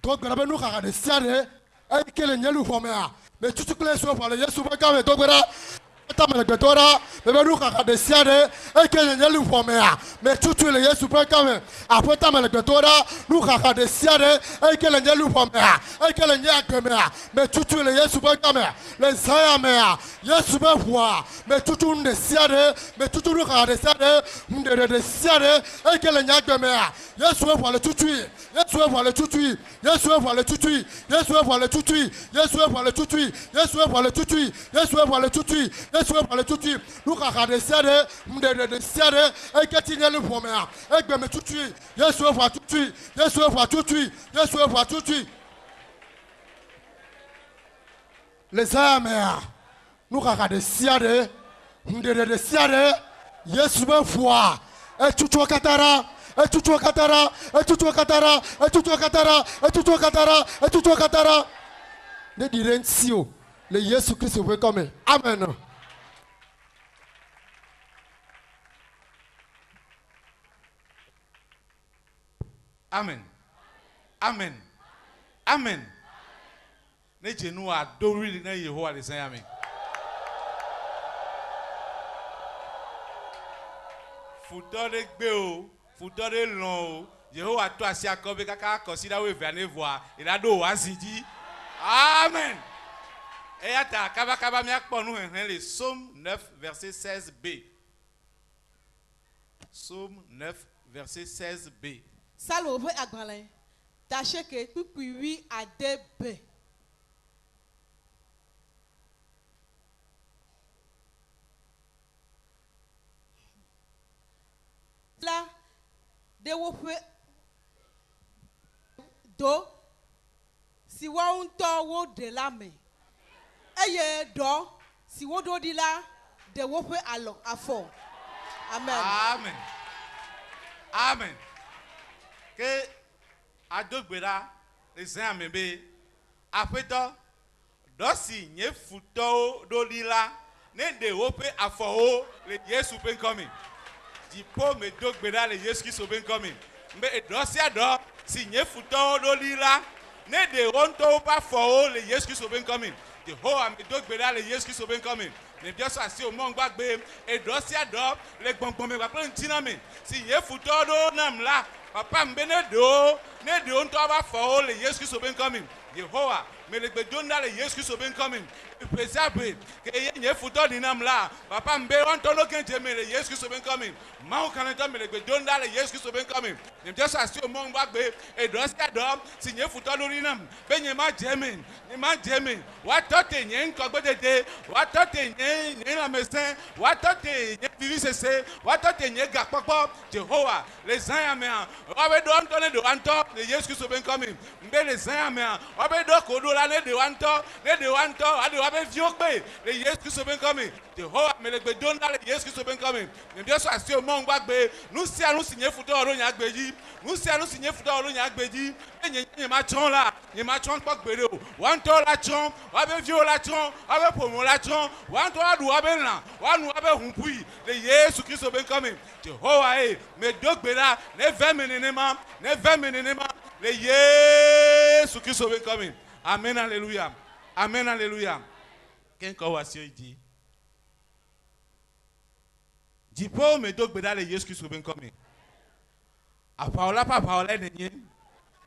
Donc, grabe nous kaka de siade e kele nyelu fomea. Me tutu kle so fa le Yesu pe kame to gbera. Tamele bedora bebe nou kaka de siade e kele nyelu fomea. Me tutu le Yesu pe kame. Après tamele bedora nou kaka de siade e kele nyelu fomea. E kele nyak bemea. Me tutu le Yesu pe kame. Le saya mea. Yesu be fwa. Me tutu de siade. Me tutu nou kaka de siade. De siade e kele nyak bemea. Yesu be fwa le tutu. Yesu be fwa le tutu. Yesu be fwa le tutu. Yesu be fwa le tutu. Yesu be fwa le tutu. Yesu be fwa le tutu. Yesu be fwa le tutu. Yesu be fwa le tutu. Nou kaka de siade. De siade e keti nyelu fomea. E gbe me tutu. Yesu be fwa tutu. Yesu be fwa tutu. Yesu be fwa tutu. Les âmes, nous kaka de siade, de siade, Yesu be fwa, e tutu katara, e tutu katara, e tutu katara, e tutu katara, e tutu katara, e tutu katara. Ne dirensio, le Yesu Christ veut comme. Amen. Amen. Amen. Amen. Ne jenu a dori na Yehowa le san amen. Futo de gbe o, futo de lon o. Yehowa to asi akobe kaka consider we vane voir. Il a do asiji. Amen. Et ata kaba mi akpo nu hen le Psaume 9 verset 16b. Psaume 9 verset 16b. Salmo ve agbalé. Tâchez que pipi oui a debe. La de wofe do si wa unto wo de la me eye do si wo do di la de wofe alo afo. Amen. Amen. Amen. Que adogbera les amembe afeto do si nye futo do di la ne de wofe afo le Yesu pen coming. Di po me dogbera le Yesu Christ pen coming. Mbe do si ado si nye futo do di la ne de wonto pa fo le Yesu Christ pen coming. The whole am dogbera le Yesu Christ pen coming. Ne bien so asi o mo gbagbe e do si ado le gbongbon me pa plan tinami si nye futo do nam la papa mbene do ne de on to aba fo le Yesu Kristo ben coming Yehowa me le gbedonda le Yesu Kristo ben coming pesabe ke ye futo dinam la papa mbe on to no kente me le Yesu Kristo ben coming ma o kan to me le gbedonda le Yesu Kristo ben coming nem just as o mo ngba gbe e do sia do si ye futo lori nam be nye ma jemin ni ma jemin wa to te nye nko gbedede wa to te nye na mesin wa to te nye vivi sese wa to te nye gapopo Jehowa le zan me an wa be do on to ne do anto le Yesu Kristo ben coming mbe le zan me an wa be do ko do la ne de wanto ade wa be fiokpe le Yesu Kristo ben coming Jehowa me le gbedonda le Yesu Kristo ben coming nem just as o mo ngba gbe nu si anu si nye futo oro nya gbeji nu si anu si nye futo oro nya gbeji nye ma chon la nye ma chon po gbere o wanto la chon wa be fio la chon wa be pomo la chon wanto adu wa be lan wa nu wa be hunpui le Yesu Kristo ben coming Jehowa me dogbera ne 20 minutes ma le Yesu Kristo ben coming amen hallelujah amen hallelujah ken ko wa si oji Jipo me dogbera le Yesu Kristo ben coming apaola papaola nenye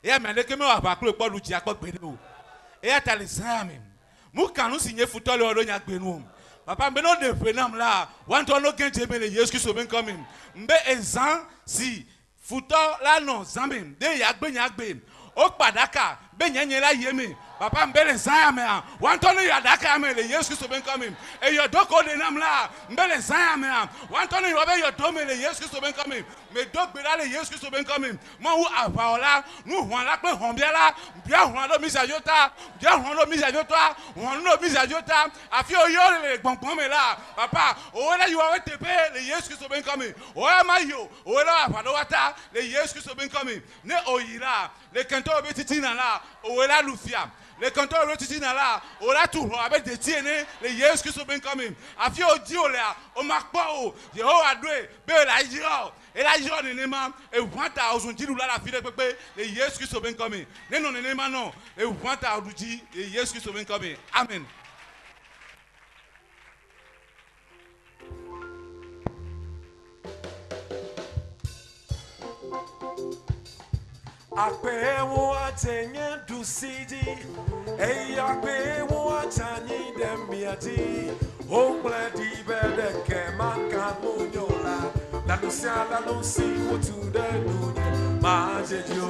e me le ke me wa ba klo po lu ji apo gbere o e atale sami mu kanu si nye futole oro nya gbenu papa mbe no de fenam la want to no kente me le Yesu Kristo ben coming mbe ezan si futo la no zamim de ya gbe o padaka be nyenye la yemi papa mbele zaya me an wantoni yadaka me le Yesu Kristo ben coming e yo doko de nam la mbele zaya me an wantoni yo be yo do me le Yesu Kristo ben coming me do gbera le Yesu Kristo ben coming mo hu afaola nu hwan la pe hon bia la bia hwan lo misajota bia hwan lo misajota hwan lo misajota afi o yo le gbongbon me la papa o la yo we tepe le Yesu Kristo ben coming o ma yo o la afado wata le Yesu Kristo ben coming ne oyira le kento be titina la o la lufia le canton rotiti na la o la tout avec des tiene le Yesu Kristo ben coming afi o di o la o makpo o Jehovah dwe be la jiro e la jiro ni ma e 1000 di lu la fi de pepe le Yesu Kristo ben coming ne no ni ma no e 1000 di le Yesu Kristo ben coming amen. Akpe wo atenye dusidi e akpe wo atani demiati omble di bede ke makamunyola la nusi wotu de nunye majejo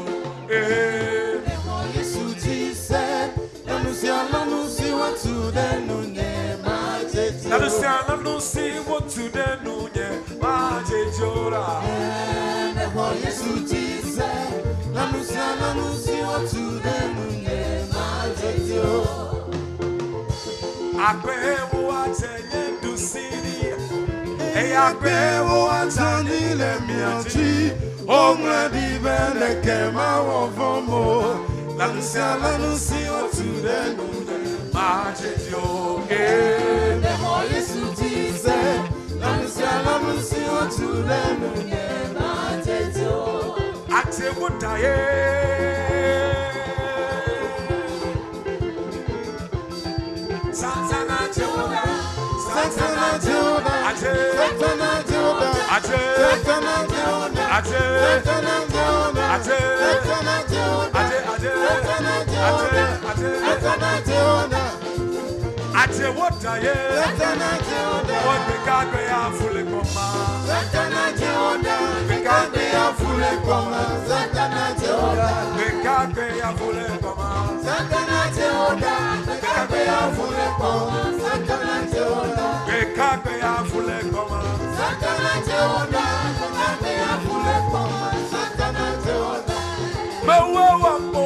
Yesu dise la nusi wotu de nunye majejo la nusi wotu de nunye majejo la Yesu dise la nusi wotu de nunye majejo akpe wo atenye dusidi e akpe wo atani le miati omle di bele ke ma wo fomo la nusi wotu de nunye majejo Yesu dise la nusi wotu de nunye majejo ate wodaye Santana Juda Santana Juda ate Santana Juda ate Santana Juda ate Santana Juda ate Santana Juda Santana Juda ate wodaye Santana Juda what be kagbe ya fule koma Santana Juda Kagbe ya fule koma Santana Juda kagbe ya fule koma Santana Juda Kagbe ya fule koma Santana Juda kagbe ya fule koma Santana Juda Kagbe ya fule koma Santana Juda mewe wambo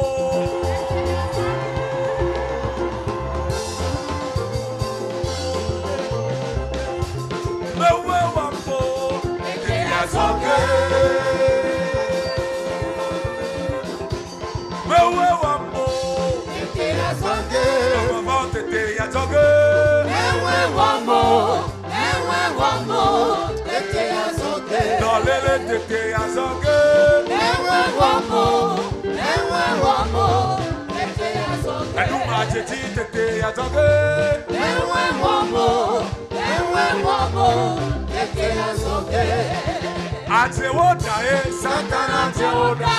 Ate woda e Santana Juda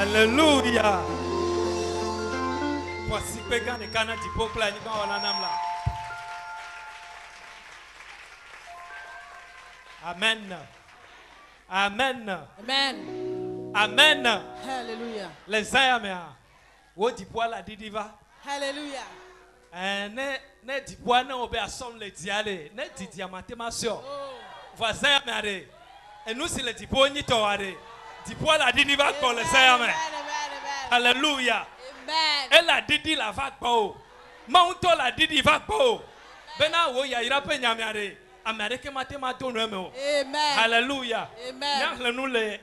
Alléluia. Voici Pégan et Kana du peuple à Nikan Walanamla. Amen. Amen. Amen. Amen. Hallelujah. Les ayamea. Wo di poil a didiva. Hallelujah. Ne di poil ne obe asom le diale. Ne di diamante masio. Voisin amare. Et nous si le di poil ni toare. Di poil a didiva pour les ayamea. Alléluia. Amen. Elle a didi la vague pao. Maunto la didi vague pao. Bena wo ya ira pe nyamiare. Amérique mathématon. Amen. Alléluia. Amen. Nous les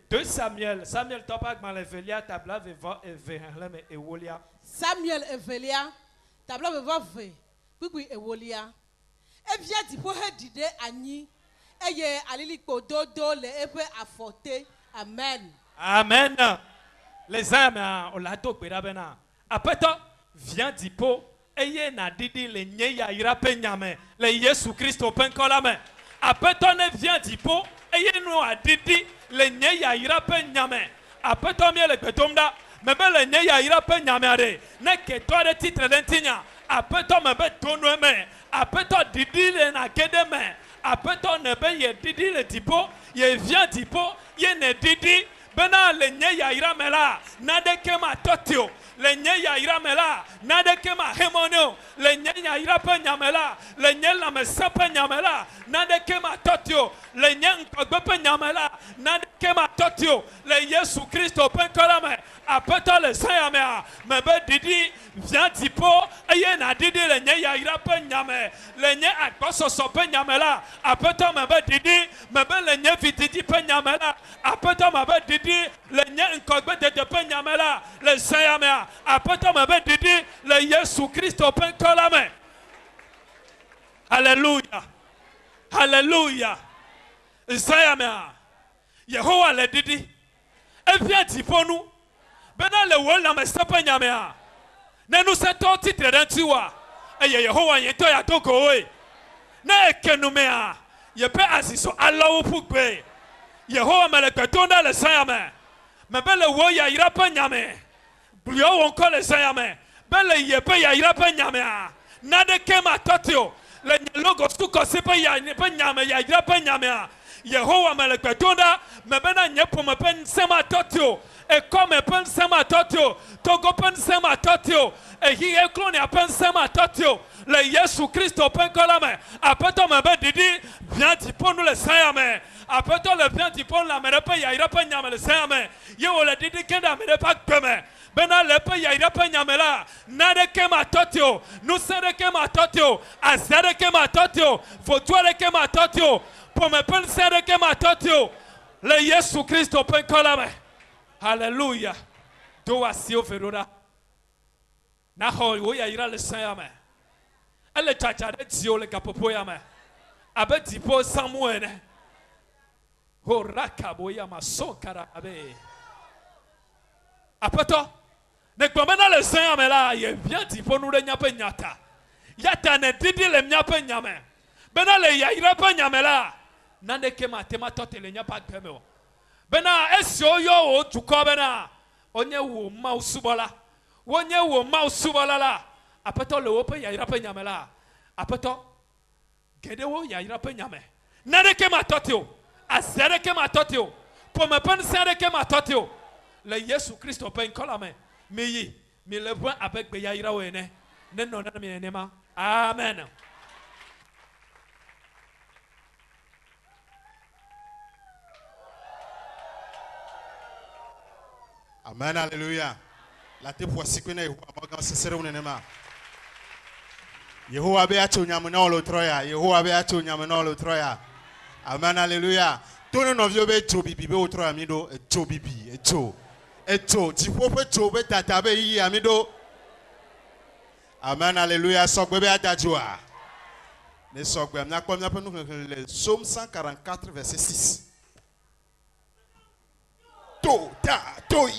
2 Samuel. Samuel topak malevelia tabla veva evehleme ewolia. Samuel evelia tabla veva ve. Puis ewolia. Et bien dit pour dide ani. Eye alili kododo le ebe aforte. Amen. Amen. Les âmes on l'a to bena. Apeto vient dipo. Eye na didi le nye ya ira pe nyame le Yesu Christo pen kolame apeto ne vient dipo eye no adidi le nye ya ira pe nyame apeto mi le petomda mebe le nye ya ira pe nyame are ne keto de titre d'entinya apeto mebe tono me apeto didi le na kede me apeto ne be ye didi le dipo ye vient dipo ye ne didi bena le nye ya ira mela na de kema totio le nye ya ira mela na de kema hemonio le nye ya ira pe nyamela le nye la me sepe nyamela na de kema totio le nye nkogbe pe nyamela na de kema totio le Yesu Christo pe kolame apeto le sayamea mebe didi vient dipo eye na didi le nye ya ira pe nyame le nye akpososo pe nyamela apeto mebe didi mebe le nye vitidi pe nyamela apeto mebe didi le nye nkogbe de pe nyamela le sayamea apeto mebe didi le Yesu Christo pen kolame. Alléluia. Alléluia. Sayamea Yehowa le didi e vient dipo nous bena le wol na me sepe nyamea ne nous se to titre d'entiwa e Yehowa yeto ya toko e na ekenumea ye pe asiso alawo pugbe Yehowa me le petonda le sayame me be le wo ya ira pe nyame blio won ko le sayame be le ye pe ya ira pe nyame a na de kema totio le logo stuko se pe ya pe nyame ya ira pe nyame a Yehowa me le petonda me be na nyepo me pe nsema totio e come pen sema totio togo pen sema totio e hi e kloni apen sema totio le Yesu Christo pen kolame apeto me be didi vient dipo nous le sayame apeto le vient dipo la me repe ya ira pe nyame le sayame ye o le didi kenda me repa kpeme bena le pe ya ira pe nyame la na de kema totio nous sere kema totio azere kema totio votoire kema totio pour me pen sere kema totio le Yesu Christo pen kolame. Alléluia. Doa sio verora. Na ho wo ya ira le sayame. Elle chacha de dio le kapopo ya me. Abe dipo samuene. Ho rakabo ya masokara abe. Apato. Ne komena le sayame la ye vient dipo nu le nyape nyata. Yata ne didi le nyape nyame. Bena le ya ira pe nyame la. Nande kema tema tote le nyapa pemeo. Bena esio yo o tuko bena onye wo ma usubola wonye wo ma usubola la apeto le wo pe ya ira pe nyame la apeto gede wo ya ira pe nyame nane ke ma totio azere ke ma totio po me pen sere ke ma totio le Yesu Christo pe nkolame meyi mi le point avec be ya ira wo ene ne no na mi ene ma amen. Amen, alléluia. La te voici que Yehowa magan sesere unenema. Yehowa be acho nyame na olo troya. Yehowa be acho nyame na olo troya. Amen, alléluia. Tono no vio be cho bibi be otroya mi do cho bibi echo ti popo cho be tata be yi amido. Amen, alléluia. Sogbe be adajua. Ne sogbe na kwa na penu le Psaume 144 verset 6. To ta toi.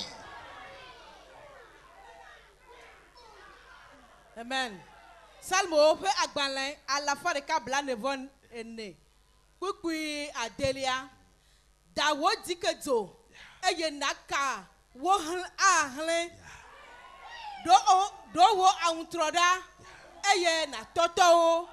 Amen. Salmo pe agbanlen alafa de kabla nevon ene. Kukui adelia. Dawo diketo. Eye naka wo ahle do wo awuntroda eye na toto.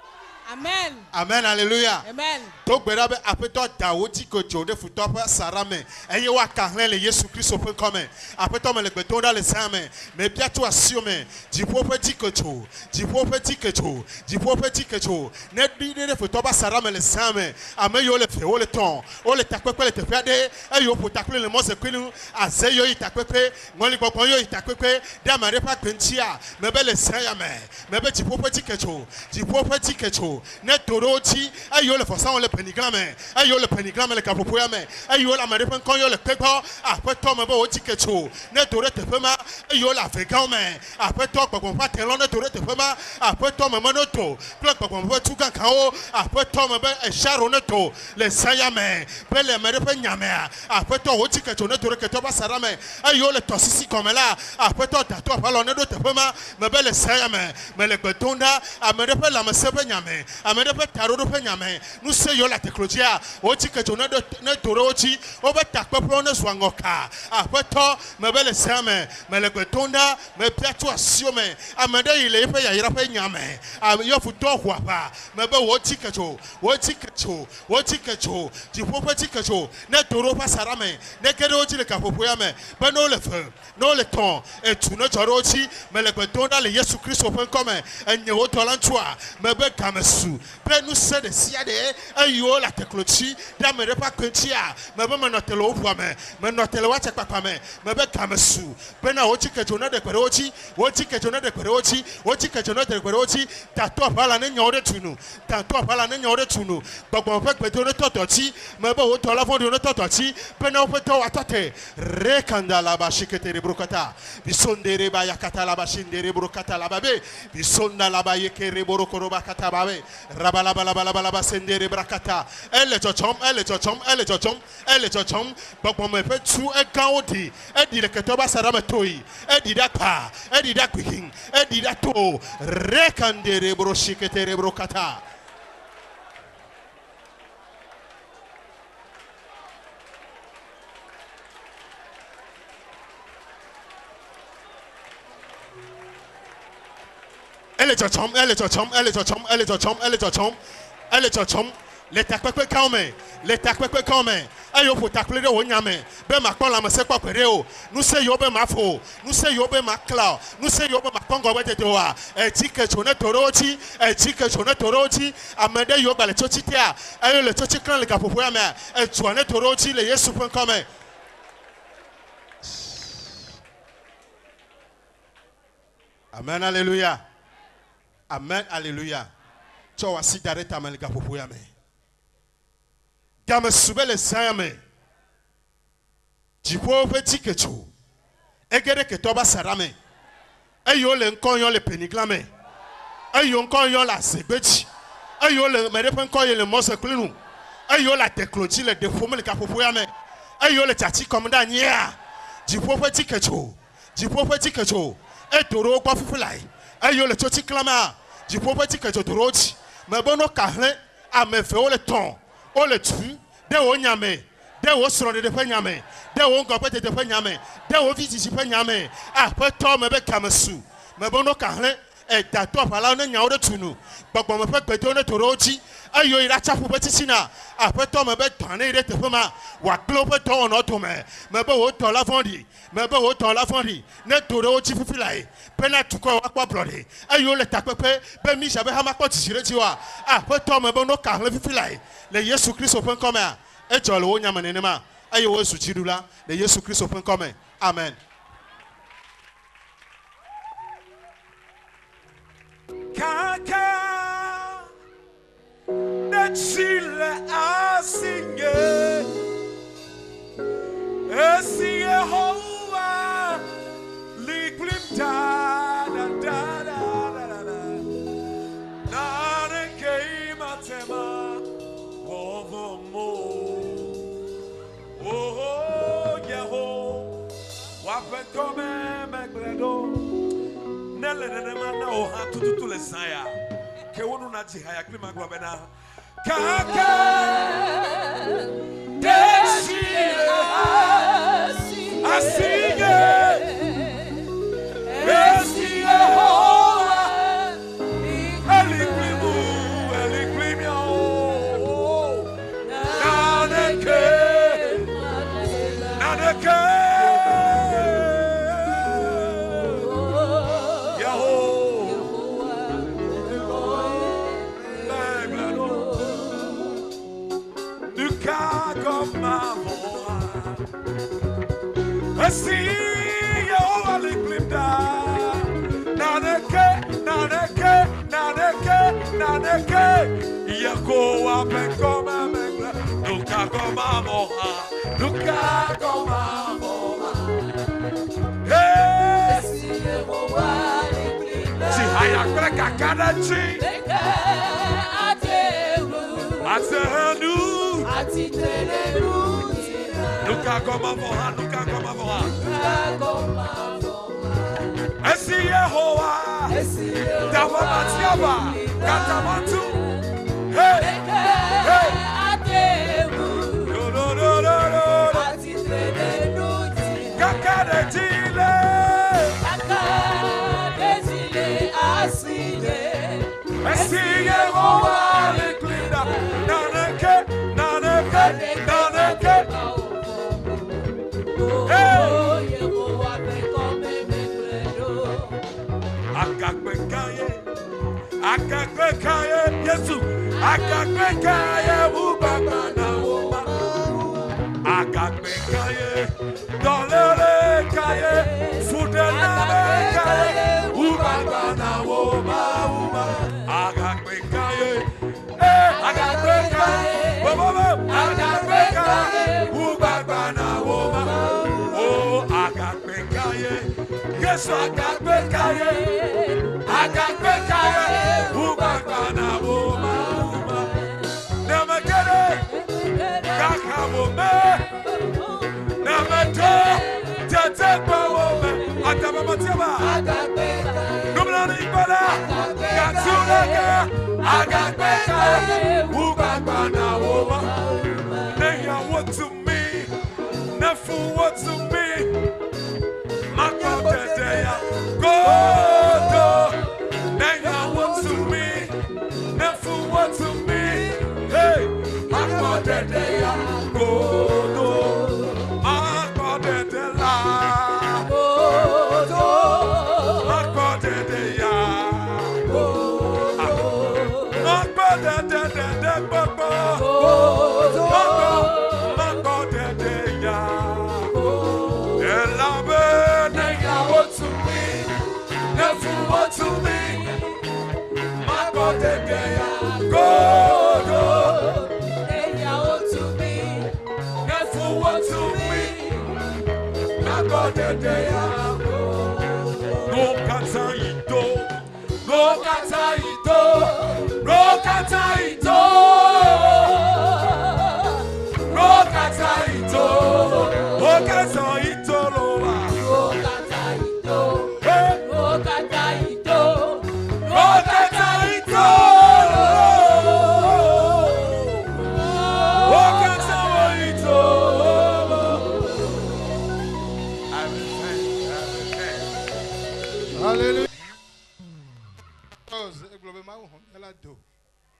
Amen. Amen, alléluia. Amen. Donc, berabe apeto Daoudi kojo de futopa sarame. Eye wa kahlen le Yesu Christ open comme. Apeto me le betonda le same. Mais bien toi siome. Di po petit kojo. Di po petit kojo. Di po petit kojo. Ne bi de futopa sarame le same. Ame yo le fe o le ton. O le takwepe le tefade. Ayo po takle le mose kwenu. Azeyo itakwepe. Ngoli kokon yo itakwepe. Da mare pa kwentia. Mebe le sayame. Mebe di po petit kojo. Di po petit kojo. Ne torochi ayo le façon le penigramme ayo le penigramme le kapopoyame ayo la marepen kon yo le pepo apeto me bo tikecho ne tore te fema ayo la vegame apeto kokon pa telon ne tore te fema apeto me monoto ple kokon pa tuka kao apeto me be esharo ne to le sayame pe le marepen nyame apeto o tikecho ne tore ke to ba sarame ayo le tosisi comme là apeto tato pa lo ne do te fema me be le sayame me le betonda amarepen la me sebe nyame amede pe tarodo pe nyame nu se yo la teknologia o ti kejo ne torochi o be takpepro ne swangoka apeto mebele same mele gbetonda me piato asio me amede ile pe ya yira pe nyame yo futo hwapa mebe wo ti kejo ti popo ti kejo ne toro pa sarame ne kede o ti le kapopo ya me pe no le fe no le ton e tu no torochi mele gbetonda le Yesu Christ open comme enye o tolantua mebe kamesu pe nous se de siade ayo la teklochi da me repa kwentia mebe menotelo opuame menotelo wache papame mebe kamesu pe na ochi kejona de kwerochi ochi kejona de kwerochi ochi kejona de kwerochi tato pala ne nyore tunu gbogbo pe pe to ne totochi mebe o to la fon de ne totochi pe na o to atote rekanda la ba shikete rebrokata bisondere ba yakata la ba shindere brokata la babe bisonda la ba yekere borokoro ba kata babe Rabalabalabalabalaba sendere brakata. Elle chochom. Gbogbo me pe tu e kan odi. E di le ketoba sarame toyi. E di da pa. E di da quihin. E di da to. Rekandere broshiketere brokata. Elle chochom. Les takpekpe kame. Ayo po takple de wonyame. Be makon la mese kwa pereo. Nu se yo be mafo. Nu se yo be makla. Nu se yo be makongo wete doa. E tike chone torochi. Amede yo ba le chochi tia. Ayo le chochi klan le kapopo ya me. E chone torochi le Yesu pen kame. Amen, alléluia. Amen, alléluia. Tu vas si d'arrêter à me pour me. Gamme soube le same. Tu peux petit que tu. Egere que tu vas sarame. Ayo le nkonyo le peniglame. Ayo nkonyo la sebechi. Ayo le merepen koye le mose klinu. Ayo la tekloji le defume le kapopoya me. Ayo le tati komanda nya. Tu peux petit que tu. Et toro kwa fufulai. Ayo le toti klama. Du prophète que tu rochi. Mais bon, au carré, à me faire le temps. O le tu. De o nyame. De o sron de penyame. De o ngopete de penyame. De o visiti penyame. Après toi, me be kamesu. Mais bon, au carré, et tato pala ne nyao de tunu. Gbogbo me pe peto ne torochi. Ayo ira chafu petit sina. Après toi, me be tane de te fema. Wa globe to on otome. Me be o to la fondi. Ne torochi fufilai. Pena tuko wakwa blode. Ayo le takpepe. Be mi jabe hamakwa tishire tiwa. Après toi, me be no karle fufilai. Le Yesu Christ open comme. Et tu as le wonya manenema. Ayo we suchidula. Le Yesu Christ open comme. Amen. Kaka de Chile a signé et si Yehovah l'iklim da da da da da ke matema ovomo oh Yehovah wapen comme megledo Nele mana o ha tutu le saya ke wonu na ji haya klima gwa bena kaka deshi asi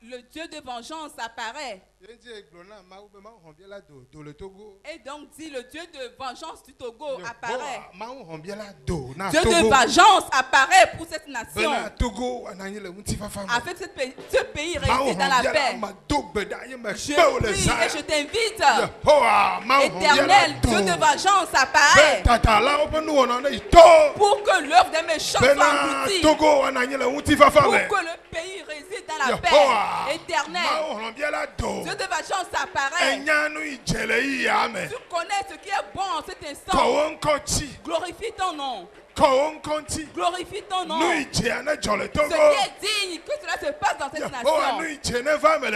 Le Dieu de vengeance apparaît. Et donc dit le Dieu de vengeance du Togo apparaît. Dieu de vengeance apparaît pour cette nation. Afin que ce pays reste dans la paix. Je prie et je t'invite. Éternel, Dieu de vengeance apparaît. Pour que l'œuvre des méchants soit aboutie. Pour que le pays réside dans la paix. Éternel, Dieu de vengeance apparaît. Tu connais ce qui est bon en cet instant. Glorifie ton nom. Glorifie ton nom. Ce qui est digne que cela se passe dans cette nation.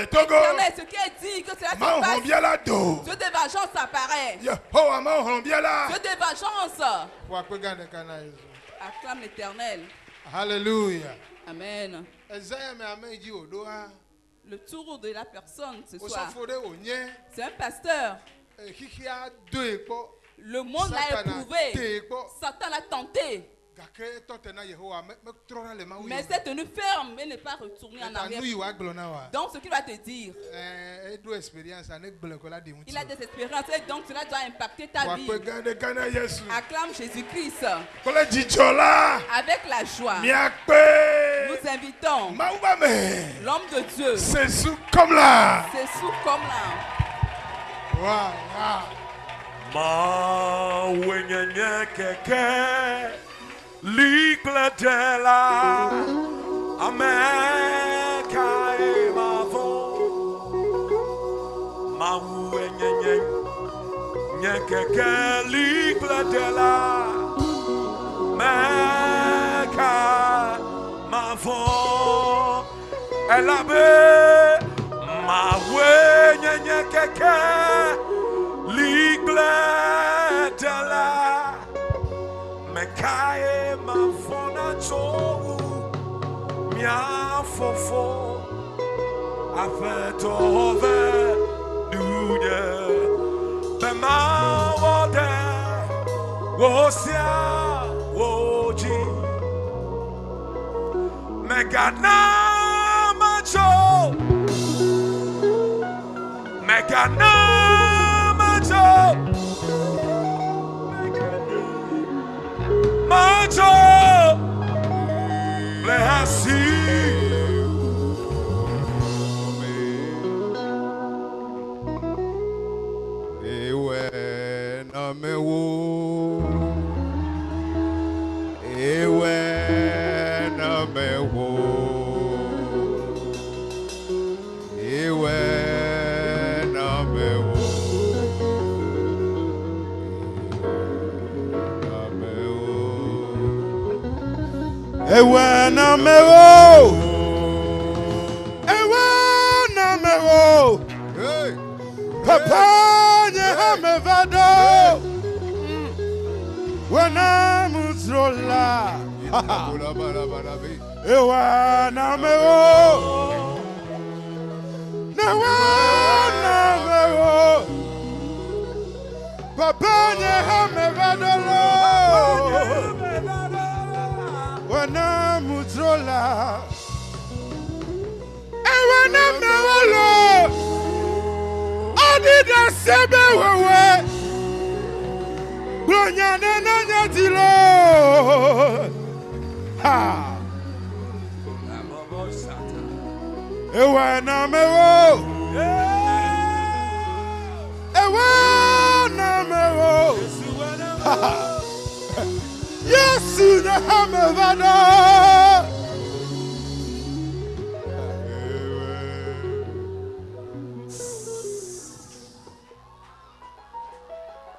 Éternel, ce qui est digne que cela se passe. Dieu de vengeance apparaît. Dieu de vengeance. Acclame l'Éternel. Alléluia. Amen. Le tour de la personne ce soir. C'est un pasteur. Le monde l'a éprouvé. Satan l'a tenté. Mais il s'est tenu ferme et n'est pas retourné en arrière. Donc ce qu'il va te dire, il a des expériences et donc cela doit impacter ta vie. Acclame Jésus-Christ avec la joie. Nous invitons l'homme de Dieu. C'est sous comme là. C'est sous comme là. Ma wenyenye keke Likletela Amerika e mavo Ma wenyenye keke Likletela Amerika mavo Elabe Ma wenyenye keke Ligletela Mekae mafona chou Mia fofo Afetove Duye Bema wode Wosia woji Megana macho Megana Macho Blessy Ewe na mewo Ewe na mewo Ewe Ewe na mero, ewe na mero, papa nye hamevado, wena mutrola, ewe na mero, na mero, papa nye hamevado. Wana mutrola Ewana mewolo Adida sebe wewe Glonya nena nyatilo Ha Ewana mewo Ewana mewo Ha Yesu na hamevada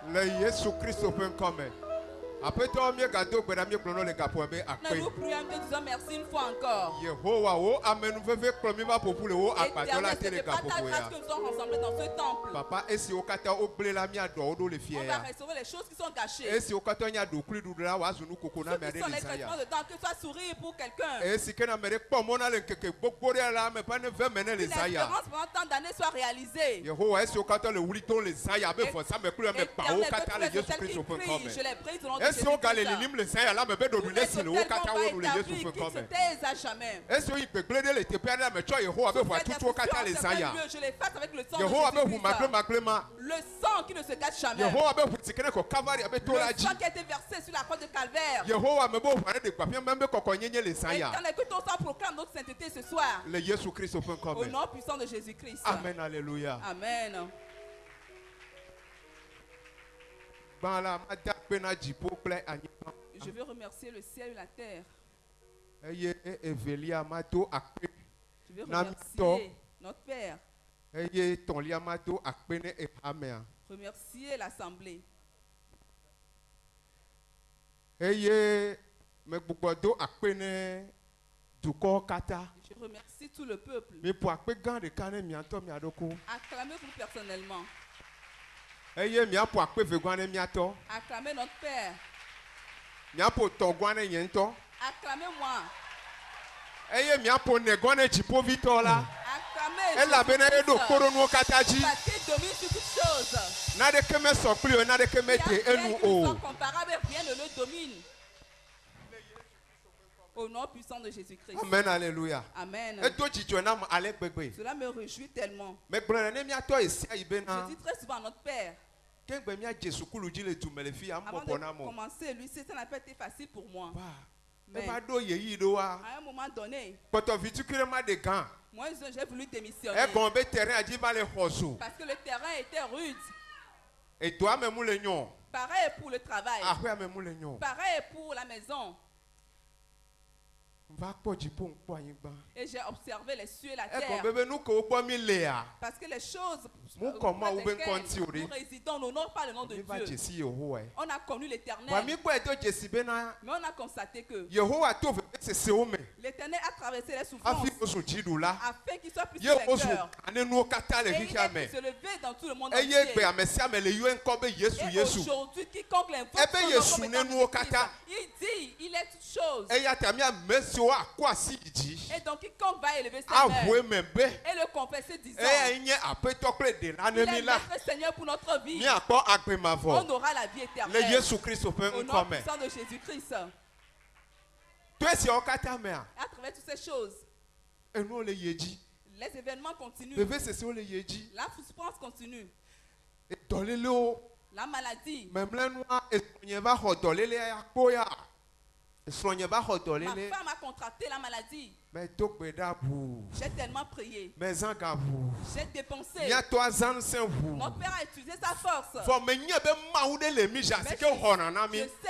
Le Yesu Christ peut comme après toi mieux gâteau que la mieux plono le capot mais après nous prions que disons merci une fois encore. Yehowa o amen nous veut promis va pour le haut à part la télé capot que nous sommes rassemblés dans ce temple. Papa et si au kata au blé la mia do do le fier. On va restaurer les choses qui sont gâchées. Et si au kata nya do kuli do la wa zunu kokona mais desaya. Que soit sourire pour quelqu'un. Et si que na mere pas mona le que bokbori la mais pas ne veut mener les aya. L'espérance pendant tant d'années soit réalisée. Yehowa et si au kata le wulito les aya be for ça mais plus mais pas au kata le Jésus Christ au comme. Je les prie selon est-ce qu'on gagne les limes les saints là mais ben donner sur le haut kata ou le Jésus fait comme. Est-ce qu'il peut plaider les tépères là mais tu Yehowa be voir tout au kata les saints. Je les fasse avec le sang de Yehowa be vous maclema. Le sang qui ne se gâche jamais. Yehowa be vous tikene ko Calvaire avec toi là. Le sang qui a été versé sur la croix de Calvaire. Yehowa me bo parler de papier même be kokonyenye les saints. Et quand écoute ton sang proclame notre sainteté ce soir. Le Jésus Christ fait comme. Au nom puissant de Jésus-Christ. Amen, alléluia. Amen. Je veux remercier le ciel et la terre. Je veux remercier notre Père. Remercier l'Assemblée. Je remercie tout le peuple. Acclamez vous personnellement. Acclamez notre Père. Acclamez-moi. Acclamez Jésus. Parce qu'il domine sur toutes choses. comparable, rien ne le domine. Au nom puissant de Jésus-Christ. Amen, alléluia. Amen. Cela me réjouit tellement. Je dis très souvent à notre Père. Avant de commencer, lui, ça n'a pas été facile pour moi. Mais à un moment donné, moi j'ai voulu démissionner. Parce que le terrain était rude. Et toi, même pareil pour le travail. Pareil pour la maison. Et j'ai observé les cieux et la terre. Parce que les choses nous résidons n'honorent pas le nom de Dieu. On a connu l'Éternel. Mais on a constaté que l'Éternel a traversé les souffrances afin qu'il soit plus sur les cœurs. Et il a pu se lever dans tout le monde entier. Et aujourd'hui, quiconque l'invoque, il dit, il est toute chose. Et donc quiconque va élever sa main et le confesser disant il est notre Seigneur pour notre vie, on aura la vie éternelle au nom puissant de Jésus-Christ. À travers toutes ces choses, les événements continuent, la souffrance continue, la maladie. Ma femme a contracté la maladie. J'ai tellement prié. J'ai dépensé. Notre Père a utilisé sa force. Mais je sais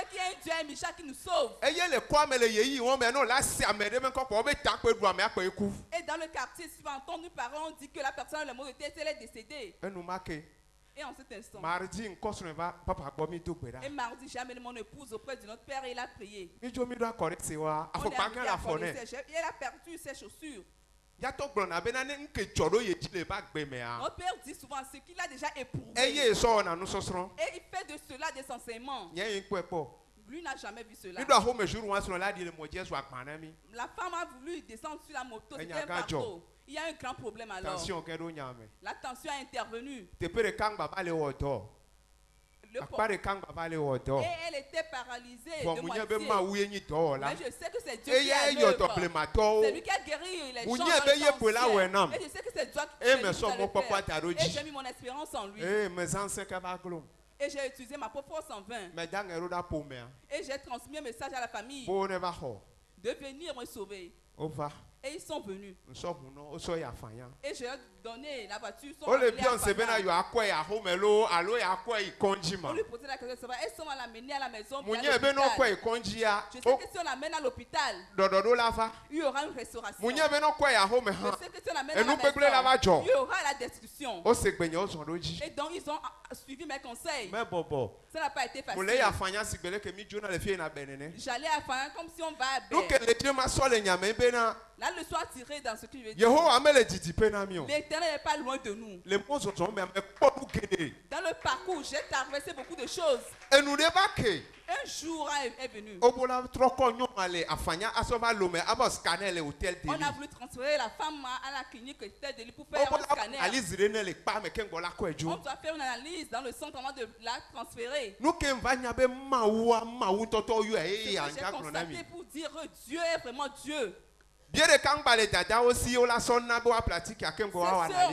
qu'il y a un Dieu, un Michel qui nous sauve. Et dans le quartier, si vous avez entendu parler, on dit que la personne a le mot de tête, elle est décédée. Et en cet instant, et mardi, j'ai amené mon épouse auprès de notre Père et il a prié. Il a perdu ses chaussures. Notre Père dit souvent ce qu'il a déjà éprouvé. Et il fait de cela des enseignements. Lui n'a jamais vu cela. La femme a voulu descendre sur la moto. C'était un bateau. Il y a un grand problème alors. La tension a intervenu. Et elle était paralysée de moitié. Mais je sais que c'est Dieu qui a l'œuvre. C'est lui qui a guéri les gens dans le et je sais que c'est Dieu qui a fait. Et j'ai mis mon espérance en lui. Et j'ai utilisé ma propre force en vain. Et j'ai transmis un message à la famille de venir me sauver. Et ils sont venus. Et je leur ai donné la voiture. On lui posait la question, est-ce qu'on va l'amener à la maison? Je sais que si on l'amène à l'hôpital, il y aura une restauration. Je sais que si on l'amène à la maison, il y aura la destruction. Et donc ils ont suivi mes conseils. Ça n'a pas été facile. J'allais à Fanya comme si on va à Bénin. Là, le soir tiré dans ce que je veux dire. L'Éternel n'est pas loin de nous. Dans le parcours, j'ai traversé beaucoup de choses. Un jour est venu. On a voulu transférer la femme à la clinique de pour faire un scanner. On doit faire une analyse dans le centre avant de la transférer. J'ai constaté pour dire Dieu est vraiment Dieu. Ces sœurs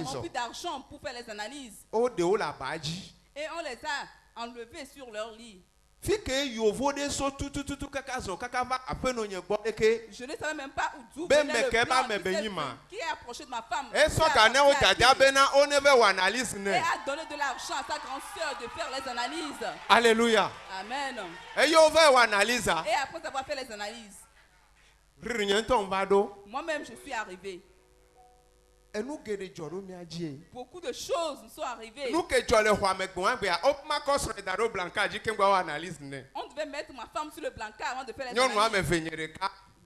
ont plus d'argent pour faire les analyses. Et on les a enlevés sur leur lit. Je ne savais même pas d'où venait le blanc qui est approché de ma femme. Et a donné de l'argent à sa grande sœur de faire les analyses. Alléluia. Amen. Et après avoir fait les analyses, moi-même je suis arrivé. Beaucoup de choses nous sont arrivées. On devait mettre ma femme sur le brancard avant de faire les analyses.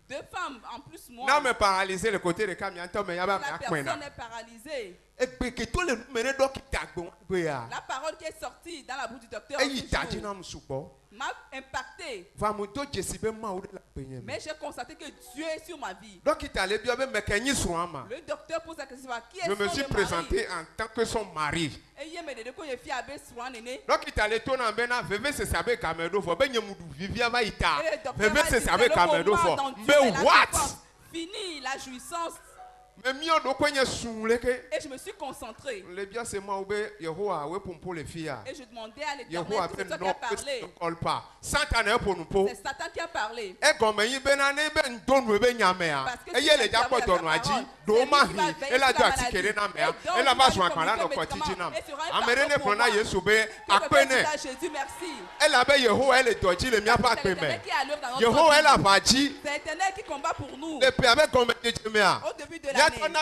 Deux femmes en plus moi. La personne est paralysée. La parole qui est sortie dans la bouche du docteur m'a impacté. Mais j'ai constaté que Dieu est sur ma vie. Le docteur pose la question, qui est je me suis présenté en tant que son mari. Fini la jouissance. Et je me suis concentré. Et je demandais à l'Éternel, c'est toi qui as parlé. C'est Satan qui a parlé. Parce que c'est l'Éternel qui combat pour nous. Au début de l'année. Amen,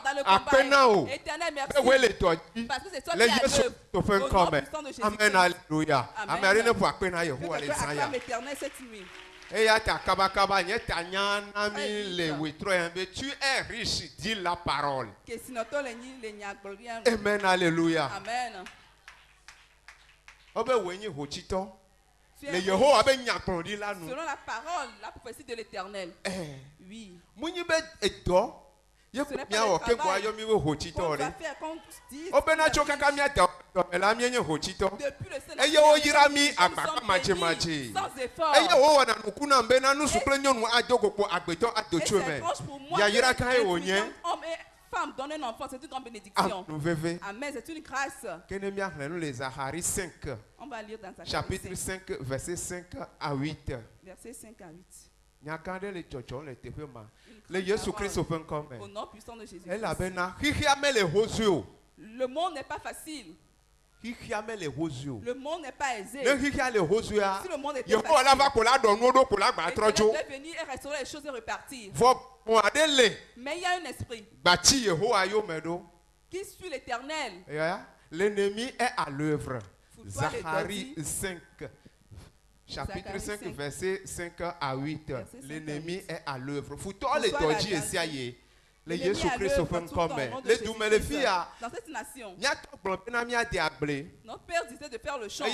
alléluia. Tu es riche, dis la parole. Amen, alléluia. Amen. Selon la parole, la prophétie de l'Éternel. Oui. Ce n'est pas le travail qu'on doit faire comme dit. Depuis le Seigneur, sans effort. Et homme et femme donne un enfant, c'est une grande bénédiction. Amen, c'est une grâce. On va lire dans Zacharie chapitre 5, verset 5 à 8. Verset 5 à 8. Le Jésus-Christ au nom puissant de Jésus. Le monde n'est pas facile. Le monde n'est pas aisé. Si le monde était facile, il devait venir et restaurer les choses et repartir. Mais il y a un esprit qui suit l'Éternel. L'ennemi est à l'œuvre. Zacharie 5. Chapitre 5, verset 5 à 8. L'ennemi est à l'œuvre. Le Jésus-Christ dans cette nation, notre père disait de faire le chant.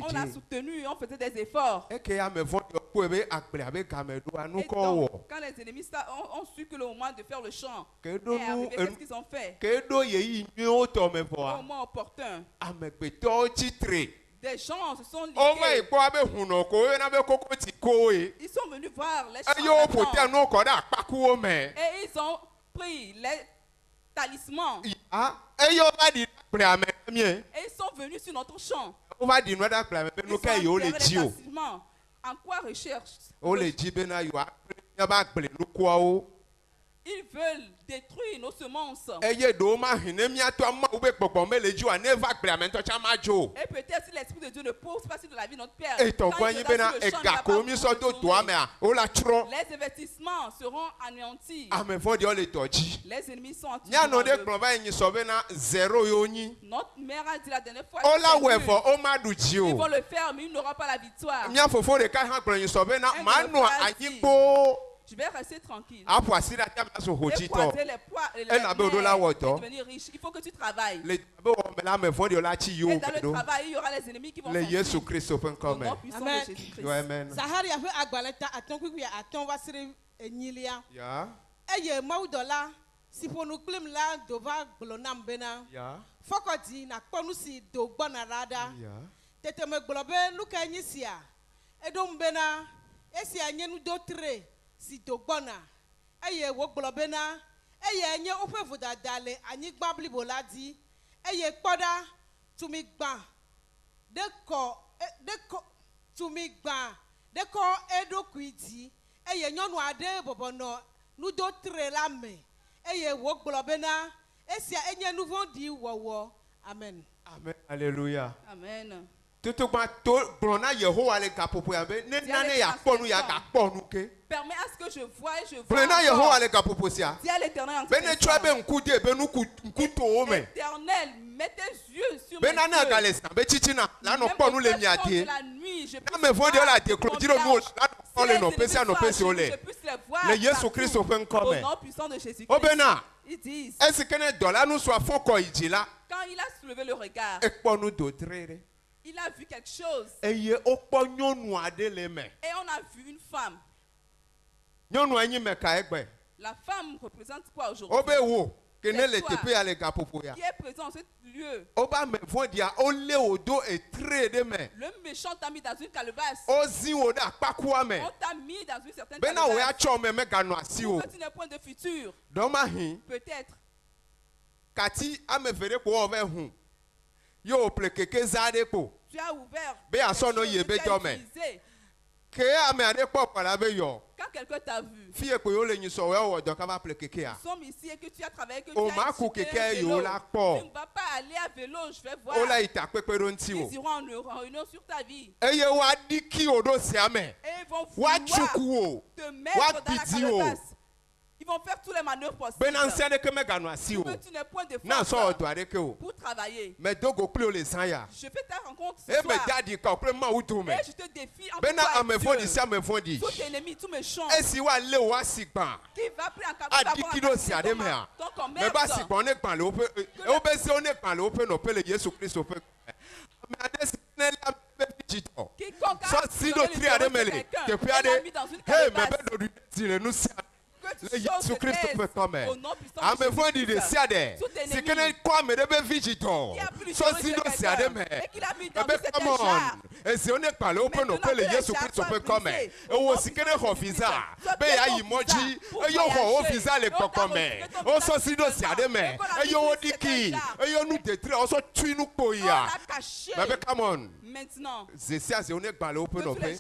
On a soutenu, on faisait des efforts. Et donc, quand les ennemis ont su que le moment de faire le chant est arrivé, qu'est-ce qu'ils ont fait? Au moment opportun, des gens se sont ligués. Ils sont venus voir les chants. Et ils ont pris les talismans. Et ils sont venus sur notre champ. Ils sont les talismans. En quoi recherche? Ils veulent détruire nos semences. Et peut-être si l'Esprit de Dieu ne pose pas sur la vie de notre Père, les investissements seront anéantis. Les ennemis sont anti. Notre mère a dit la dernière fois ils vont le faire, mais ils n'auront pas la victoire. Je vais rester tranquille. Et croiser les poids et devenir riche. Il faut que tu travailles. Et dans le travail, il y aura les ennemis qui vont s'enfuir. Au nom puissant de Jésus-Christ. Amen. Sahari a fait agbaleta aton kwi aton wasire enyilia. Ya. Eye maudola si ponu klim la dova glonam bena. Ya. Fokodi na kponu si do gbona rada. Ya. Tete me globe nuka enyisia. Edom bena esi anyenu do tre. Si dogbona eye wo globena eye enye ofe vodadale anyi gbabli boladi eye kpoda tumi gba deko tumi gba deko edo kwidi eye nyonu ade bobono nudo tre la me eye wo globena esia enye nouveau di wowo. Amen. Amen. Alléluia. Amen. Permets à ce que je vois et je vois. Dis à l'Éternel, Éternel, mets tes yeux sur mes yeux. Même de la nuit, si je puisse les voir le Jésus Christ au nom puissant de Jésus-Christ. Ils disent, est-ce que les dollars nous soient fort quand il là? Quand il a soulevé le regard, il a vu quelque chose. Et on a vu une femme. La femme représente quoi aujourd'hui? Qui est présent dans ce lieu. Le méchant t'a mis dans une calebasse. On t'a mis dans une certaine calebasse. Pour que tu n'aies point de futur. Peut-être. Tu as ouvert. Quand quelqu'un t'a vu, nous sommes ici et que tu as travaillé, que tu as acheté un vélo, tu ne vas pas aller à vélo, je vais voir. Ils iront en réunion sur ta vie. Et ils vont vouloir te mettre dans la calebasse. Ils vont faire tous les manœuvres possibles. Que tu n'aies point de force pour travailler. Je fais ta rencontre ce soir. Et je te défie en toi Dieu. Tout ennemi, tout méchant. Qui va appeler en ton commerce. Quiconque a mis dans une calebasse. Jésus Christ peut comme amefo di de siade c'est que ne quoi me debe vigito so si no siade me come on et si on est pas là on peut no pele Jésus Christ peut comme et wo si que ne officer be ya yimoji e yo ho officer le comme o so si no siade me e yo odiki e yo nu de tre o so tui nu poia be come on maintenant c'est ça c'est on est pas là on peut no pe e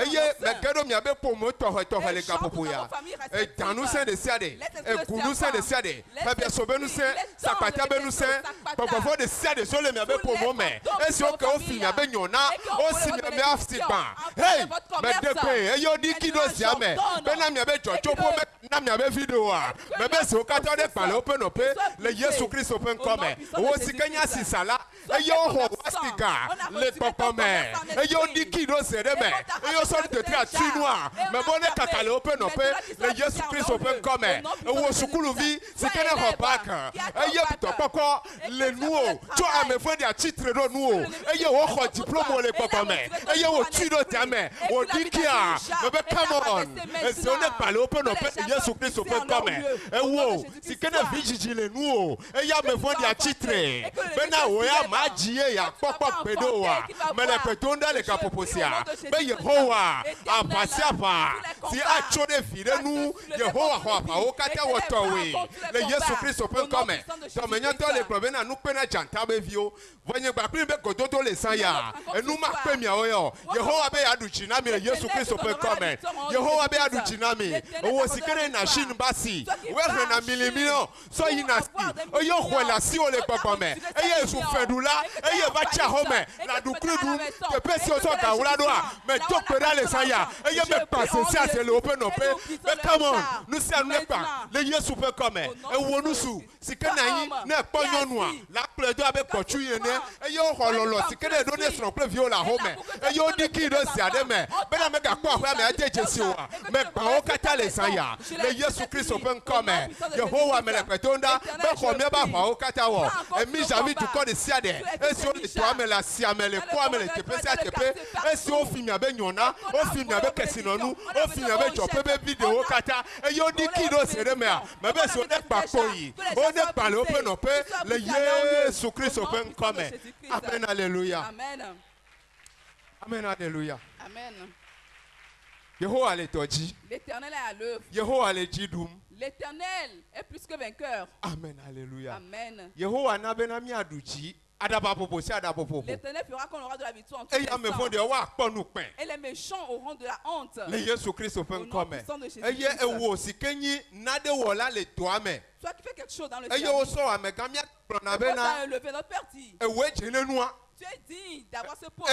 ye me kedo mi abe po mo to le kapopoya dans nous c'est de siade et nous c'est de siade Fabien Sobe nous c'est Sapata be nous c'est Papa de siade sur le miabe pour moment et si on finit miabe nyona on si miabe afsiba hey mais depuis et yo di ki do siame ben na miabe jojo po na miabe vidéo mais ben c'est au carton de parler open open le Jésus Christ open comme o si kanya si sala et yo ho wastika le papa mais et yo di ki do c'est de mais et yo so de tra chinois mais bonne kakale open open le Jésus Christ open comme wo sukulu vi c'est que ne hopaka et yo to poko le nuo to amefo dia titre do nuo et yo ho diplôme le papa mais et yo tu do tame o dikia mais come on et si on est pas open open Jésus Christ open comme et wo c'est que ne vigile le nuo et yo amefo dia titre bena wo ya majie ya poko pedo wa mais le petonda le kapoposia be Yehowa apasiapa si a chode fide nous Yehowa hapa okata wotowe le Yesu Kristo pen come to menyanto le problème na nous pena janta be vio vonye gba pin be gododo le sanya enu ma pe mi oyo Yehowa be aduchi na mi le Yesu Kristo pen come Yehowa be aduchi na mi owo sikere na shin basi we hwe na milimio so yina oyo hwela si o le come eye su fedula eye ba cha home la du krudu te pesi o so ka wula do a me tokpera le sanya eye me passe si ase le open open but come on nous c'est nous pas le Yesu peut comme et wonu su sikena yi na ponyo no a la pledo abe kochu yene e yo hololo sikena do ne sron pre viola home e yo diki do siade me be na me ga kwa kwa me ajeje si o me ba o kata le sanya le Yesu Christ peut comme Yehowa me le petonda be ko me ba fa o kata wo e mi javi du ko de siade e si o le to me la siame le ko me le tepe si atepe e si o fi mi abe nyona o fi mi abe kesinonu o fi mi abe jope be video kata e yo diki do sere me mais be so ne pa koyi o ne pa le open open le Yesu Christ open come amen alléluia amen amen alléluia amen Yehowa le toji l'Éternel est à l'œuvre Yehowa le jidum l'Éternel est plus que vainqueur amen alléluia amen Yehowa na be na mi aduchi l'Éternel fera qu'on aura de la victoire en tout instant. Et les méchants auront de la honte. Le Jésus Christ au nom de Jésus Christ. Toi qui fais quelque chose dans le ciel. Notre Père dit. Tu es digne d'avoir ce poste.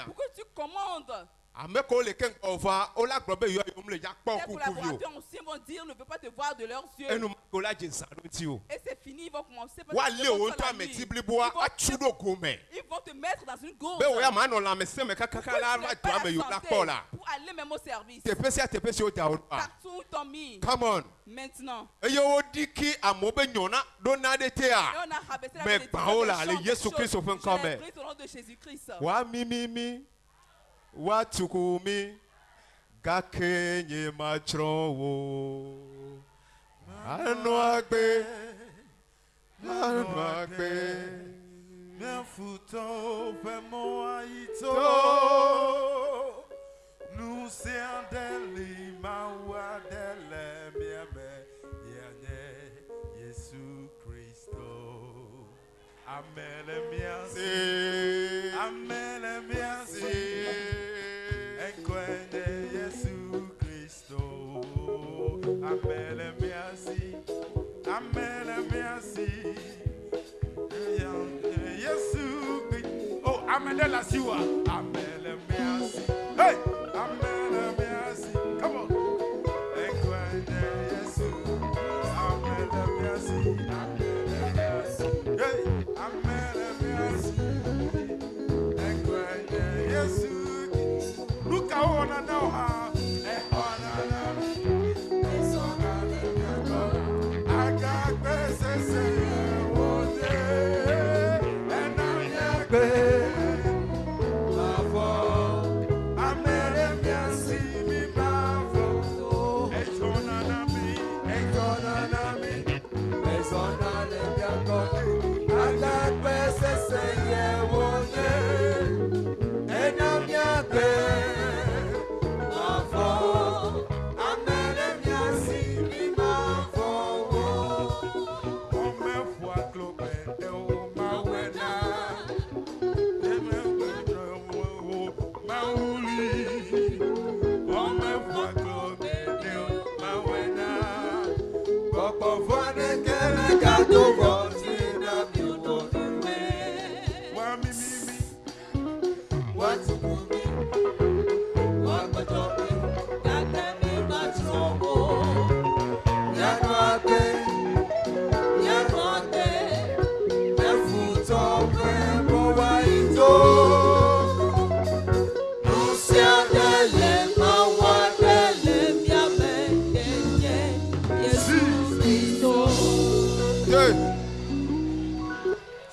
Pourquoi tu commandes? Pour la collaborateur aussi vont dire ne veut pas te voir de leurs yeux. Et ses fini, ils vont commencer Ils vont te mettre dans une gourde. Pour aller même au service. Partout où t'ont mis. Come on. Maintenant. Et on a rabaissé la Jésus-Christ au fin comme. Au nom de Jésus-Christ. Wa mimimi. Wa tukumi. Gakenye machrowo. Anwagbe. Anwagbe. Mefuto pemoaito. Nous deli mawadele miame yanye Yesu Christo. Amele miasi. Amele miasi. Enkwende Yesu Christo. Amele miasi. Amele miasi. Yesu Christo. Oh, amele la siwa. Amele miasi. Hey, amele miasi. Come on. Enkwende Yesu. Amele miasi. Amele miasi. Hey, amele miasi. Enkwende Yesu. Look how on now.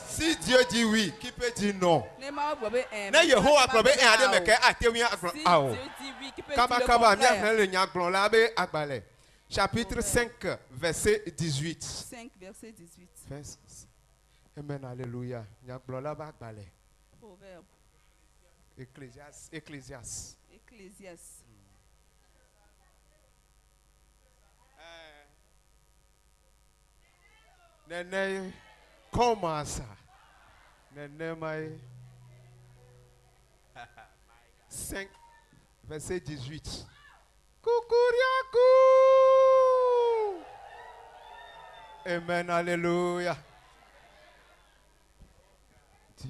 Si Dieu dit oui, qui peut dire non? Chapitre 5, verset 18. 5, verset 18. Amen, alléluia. Proverbe. Ecclésias. Nene, comment ça? Nene, 5, verset 18. Kukuriaku. Amen, alléluia.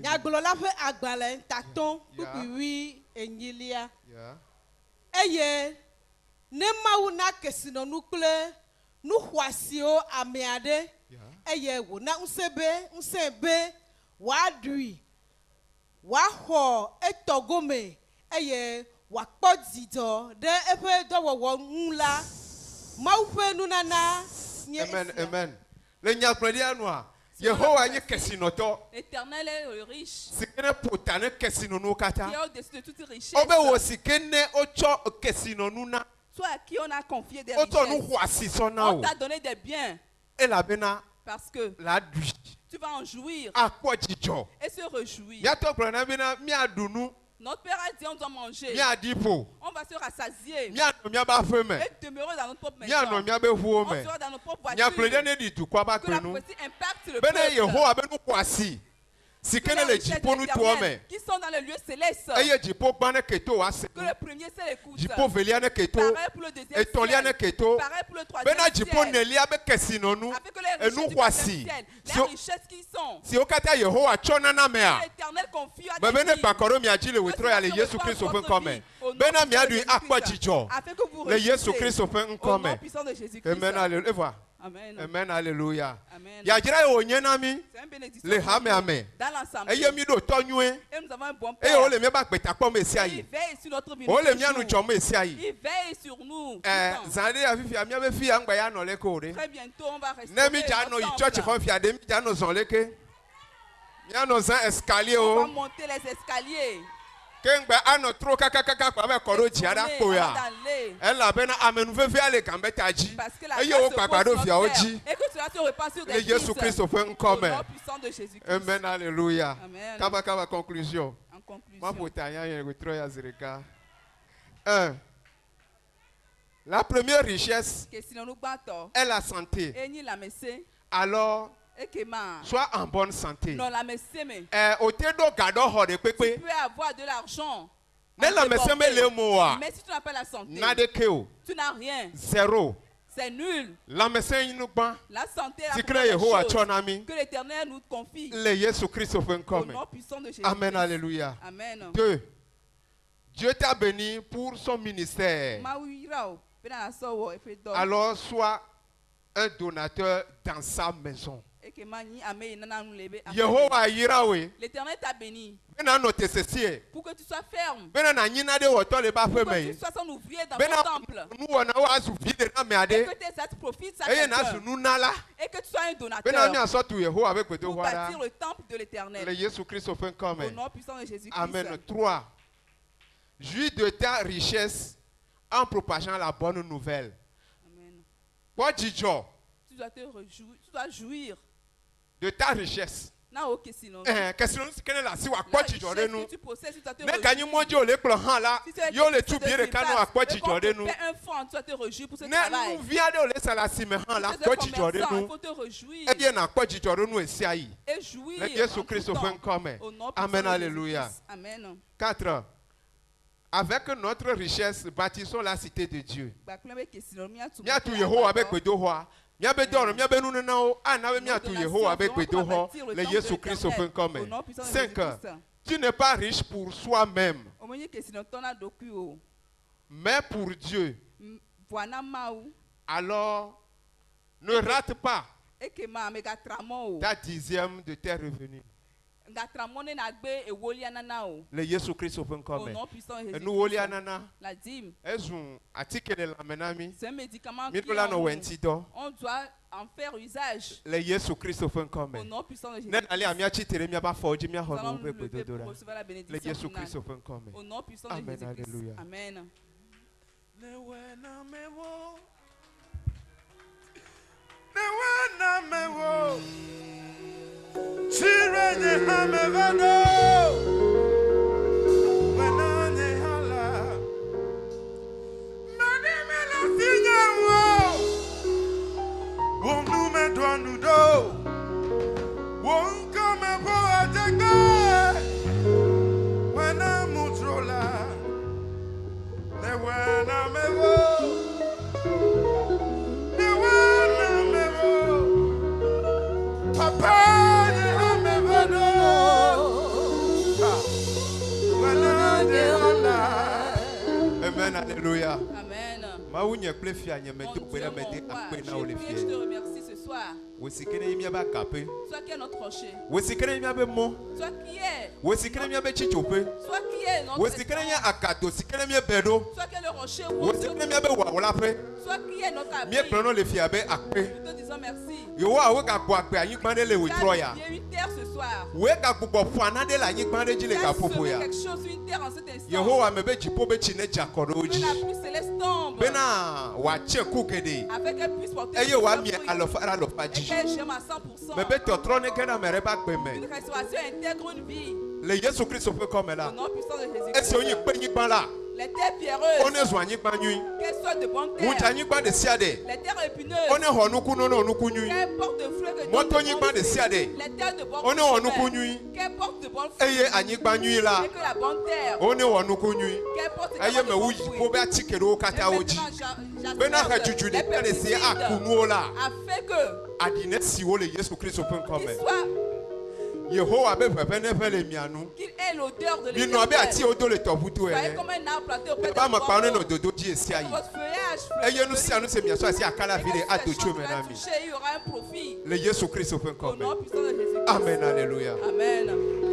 Nyagblɔla ƒe agbalẽ tatɔn kpukpui enyilia. Eye ne Mawu na kesinɔnu kple nu xɔasiwo ame aɖe. Eye wòna ŋusẽ be wòaɖui, wòaxɔ etɔ gome eye wòakpɔ dzidzɔ ɖe eƒe dɔwɔwɔ ŋu la. Mawu ƒe nunana nye esi. Amen. Le nyagblɔɖia nua. Yehowa nye kesinɔtɔ. L'Éternel est riche. Sikene potane kesinɔnu kata. Qui est au-dessus de toute richesse. Obe wo sikene otsɔ kesinɔnu na. Soit à qui on a confié des richesses. Otɔ nu xɔasi sɔna o. On t'a donné des biens. Elabena. Parce que. La dui. Tu vas en jouir. Akpɔ dzidzɔ. Et se réjouir. Miatɔ gblɔna bena miaɖunu. Notre Père a dit on doit manger. On va se rassasier. Et demeurer dans notre propre maison. On sera dans nos propres voitures. Que la prophétie impacte le peuple. Qui sont dans le lieu céleste. Que le premier ciel écoute. Pareil pour le deuxième ciel. Pareil pour le troisième ciel. Afin que les richesses qui sont. L'Éternel confie à le Jésus Christ au nom puissant de Jésus-Christ. Amen. Amen, alléluia. Amen. Yadira o nyenami. C'est un bénédiction. Le hame ame. Dans l'assemblée. Eye mi do tonwe. Et nous avons un bon Eye père. o le mi ba peta po mesi Il ayi. veille sur notre vie. O le mi anu chomo esi ayi. Il veille sur nous. tout le temps. Zande afifi ami abe fi angba ya no le ko re. Très bientôt on va rester. Nemi ja no church kon fi ade mi ja no zon leke. Mi anu zan escalier On va o. monter les escaliers. Kengbe ano tro kaka kwa be koro ji ada ko ya. Ela be na amenu fefe ale kan be taji. Eye o papa do fi a oji. Et que cela te repasse sur des Le Jésus Christ au fait Au nom puissant de Jésus-Christ. Amen, alléluia. Amen. Kaba conclusion. En conclusion. Ma potanya ya retro ya zirika. 1. La première richesse Que si nous battons. est la santé. Et ni la messe. Alors, Et que ma. sois en bonne santé. Non la messe mais. Au te do gado ho de pepe. Tu peux avoir de l'argent. Ne la messe me le moa. Mais si tu n'as pas la santé. Na de keo. Tu n'as rien. Zéro. C'est nul. La messe inu ban. La santé Si est crée la Yehowa chose chonami. que l'Éternel nous confie. Le Jésus Christ au fait Au comme. nom puissant de Jésus. Amen, alléluia. Amen. 2. Dieu t'a béni pour son ministère. Alors sois un donateur dans sa maison. Yehowa yirawe. L'Éternel t'a béni. Pour que tu sois ferme. Pour que tu sois son ouvrier dans ton temple. Et que tes actes profitent à quelqu'un. Et que tu sois un donateur. Pour bâtir le temple de l'Éternel. Au nom puissant de Jésus-Christ. Amen. 3. Jouis de ta richesse en propageant la bonne nouvelle. Amen. Tu dois jouir de ta richesse. Na o kesino. Kesino si kene la si wa kwachi jore nu. Tu possèdes, tu dois te réjouir. Ne kanyi mojo le plan han la. Yo le tu biere kanu wa kwachi jore nu. Un fonds, tu dois te réjouir pour ce travail. Ne via de le sala si me han la kwachi jore nu. Il faut te réjouir. E bien na kwachi jore nu esi ayi. Et jouir. Le Jésus Christ au fin comme. Amen, alléluia. Amen. 4. Avec notre richesse, bâtissons la cité de Dieu. Miatu Yehowa avec Bedoha. Miabe doro, miabe nunao, anawe miatu Yehowa avec Bedoha. Le Jésus Christ au fin comme. 5. Tu n'es pas riche pour soi-même, mais pour Dieu. Alors, ne rate pas ta dixième de tes revenus. Le Jésus Christ au fin comme. Nous olianana. La dîme. C'est un médicament on doit en faire usage. Le Jésus Christ au fin comme. Au nom puissant de Jésus. Le Jésus Christ au fin comme. Au nom puissant de Jésus. Alléluia. Amen. Chirene hamevado Wenane hala Manime la finya wo Wonu me dwanu do Won kame po ateke Wena mutrola Le wena mewo Le wena mewo Papa Amen, alléluia. Amen. Je te remercie ce soir. Toi qui es notre rocher. Toi qui es. Toi qui es notre Toi qui es le rocher. Toi qui es notre abri. Nous te disons merci. Il y a une terre ce soir. Quelque chose, une terre en cet instant. Que la pluie céleste tombe. Avec qu'elle puisse porter et qu'elle gemme à 100%. Une restauration intègre une vie. Le Jésus Christ fait comme là. Au nom puissant de Jésus-Christ. Les terres pierreuses, qu'elles soient de bonne terre, les terres épineuses, qu'elles portent de fruits que les terres de bonne fruits, qu'elles portent de bonnes fruits, et que la bonne terre, qu'elles portent de bonnes fruits, afin que Yehowa be qu'il ait l'odeur de l'Éternel. Soyez comme un arbre planté auprès de votre feuillage Et nous sommes touchés, il y aura un profit. Le Jésus Christ. Amen, alléluia. Amen.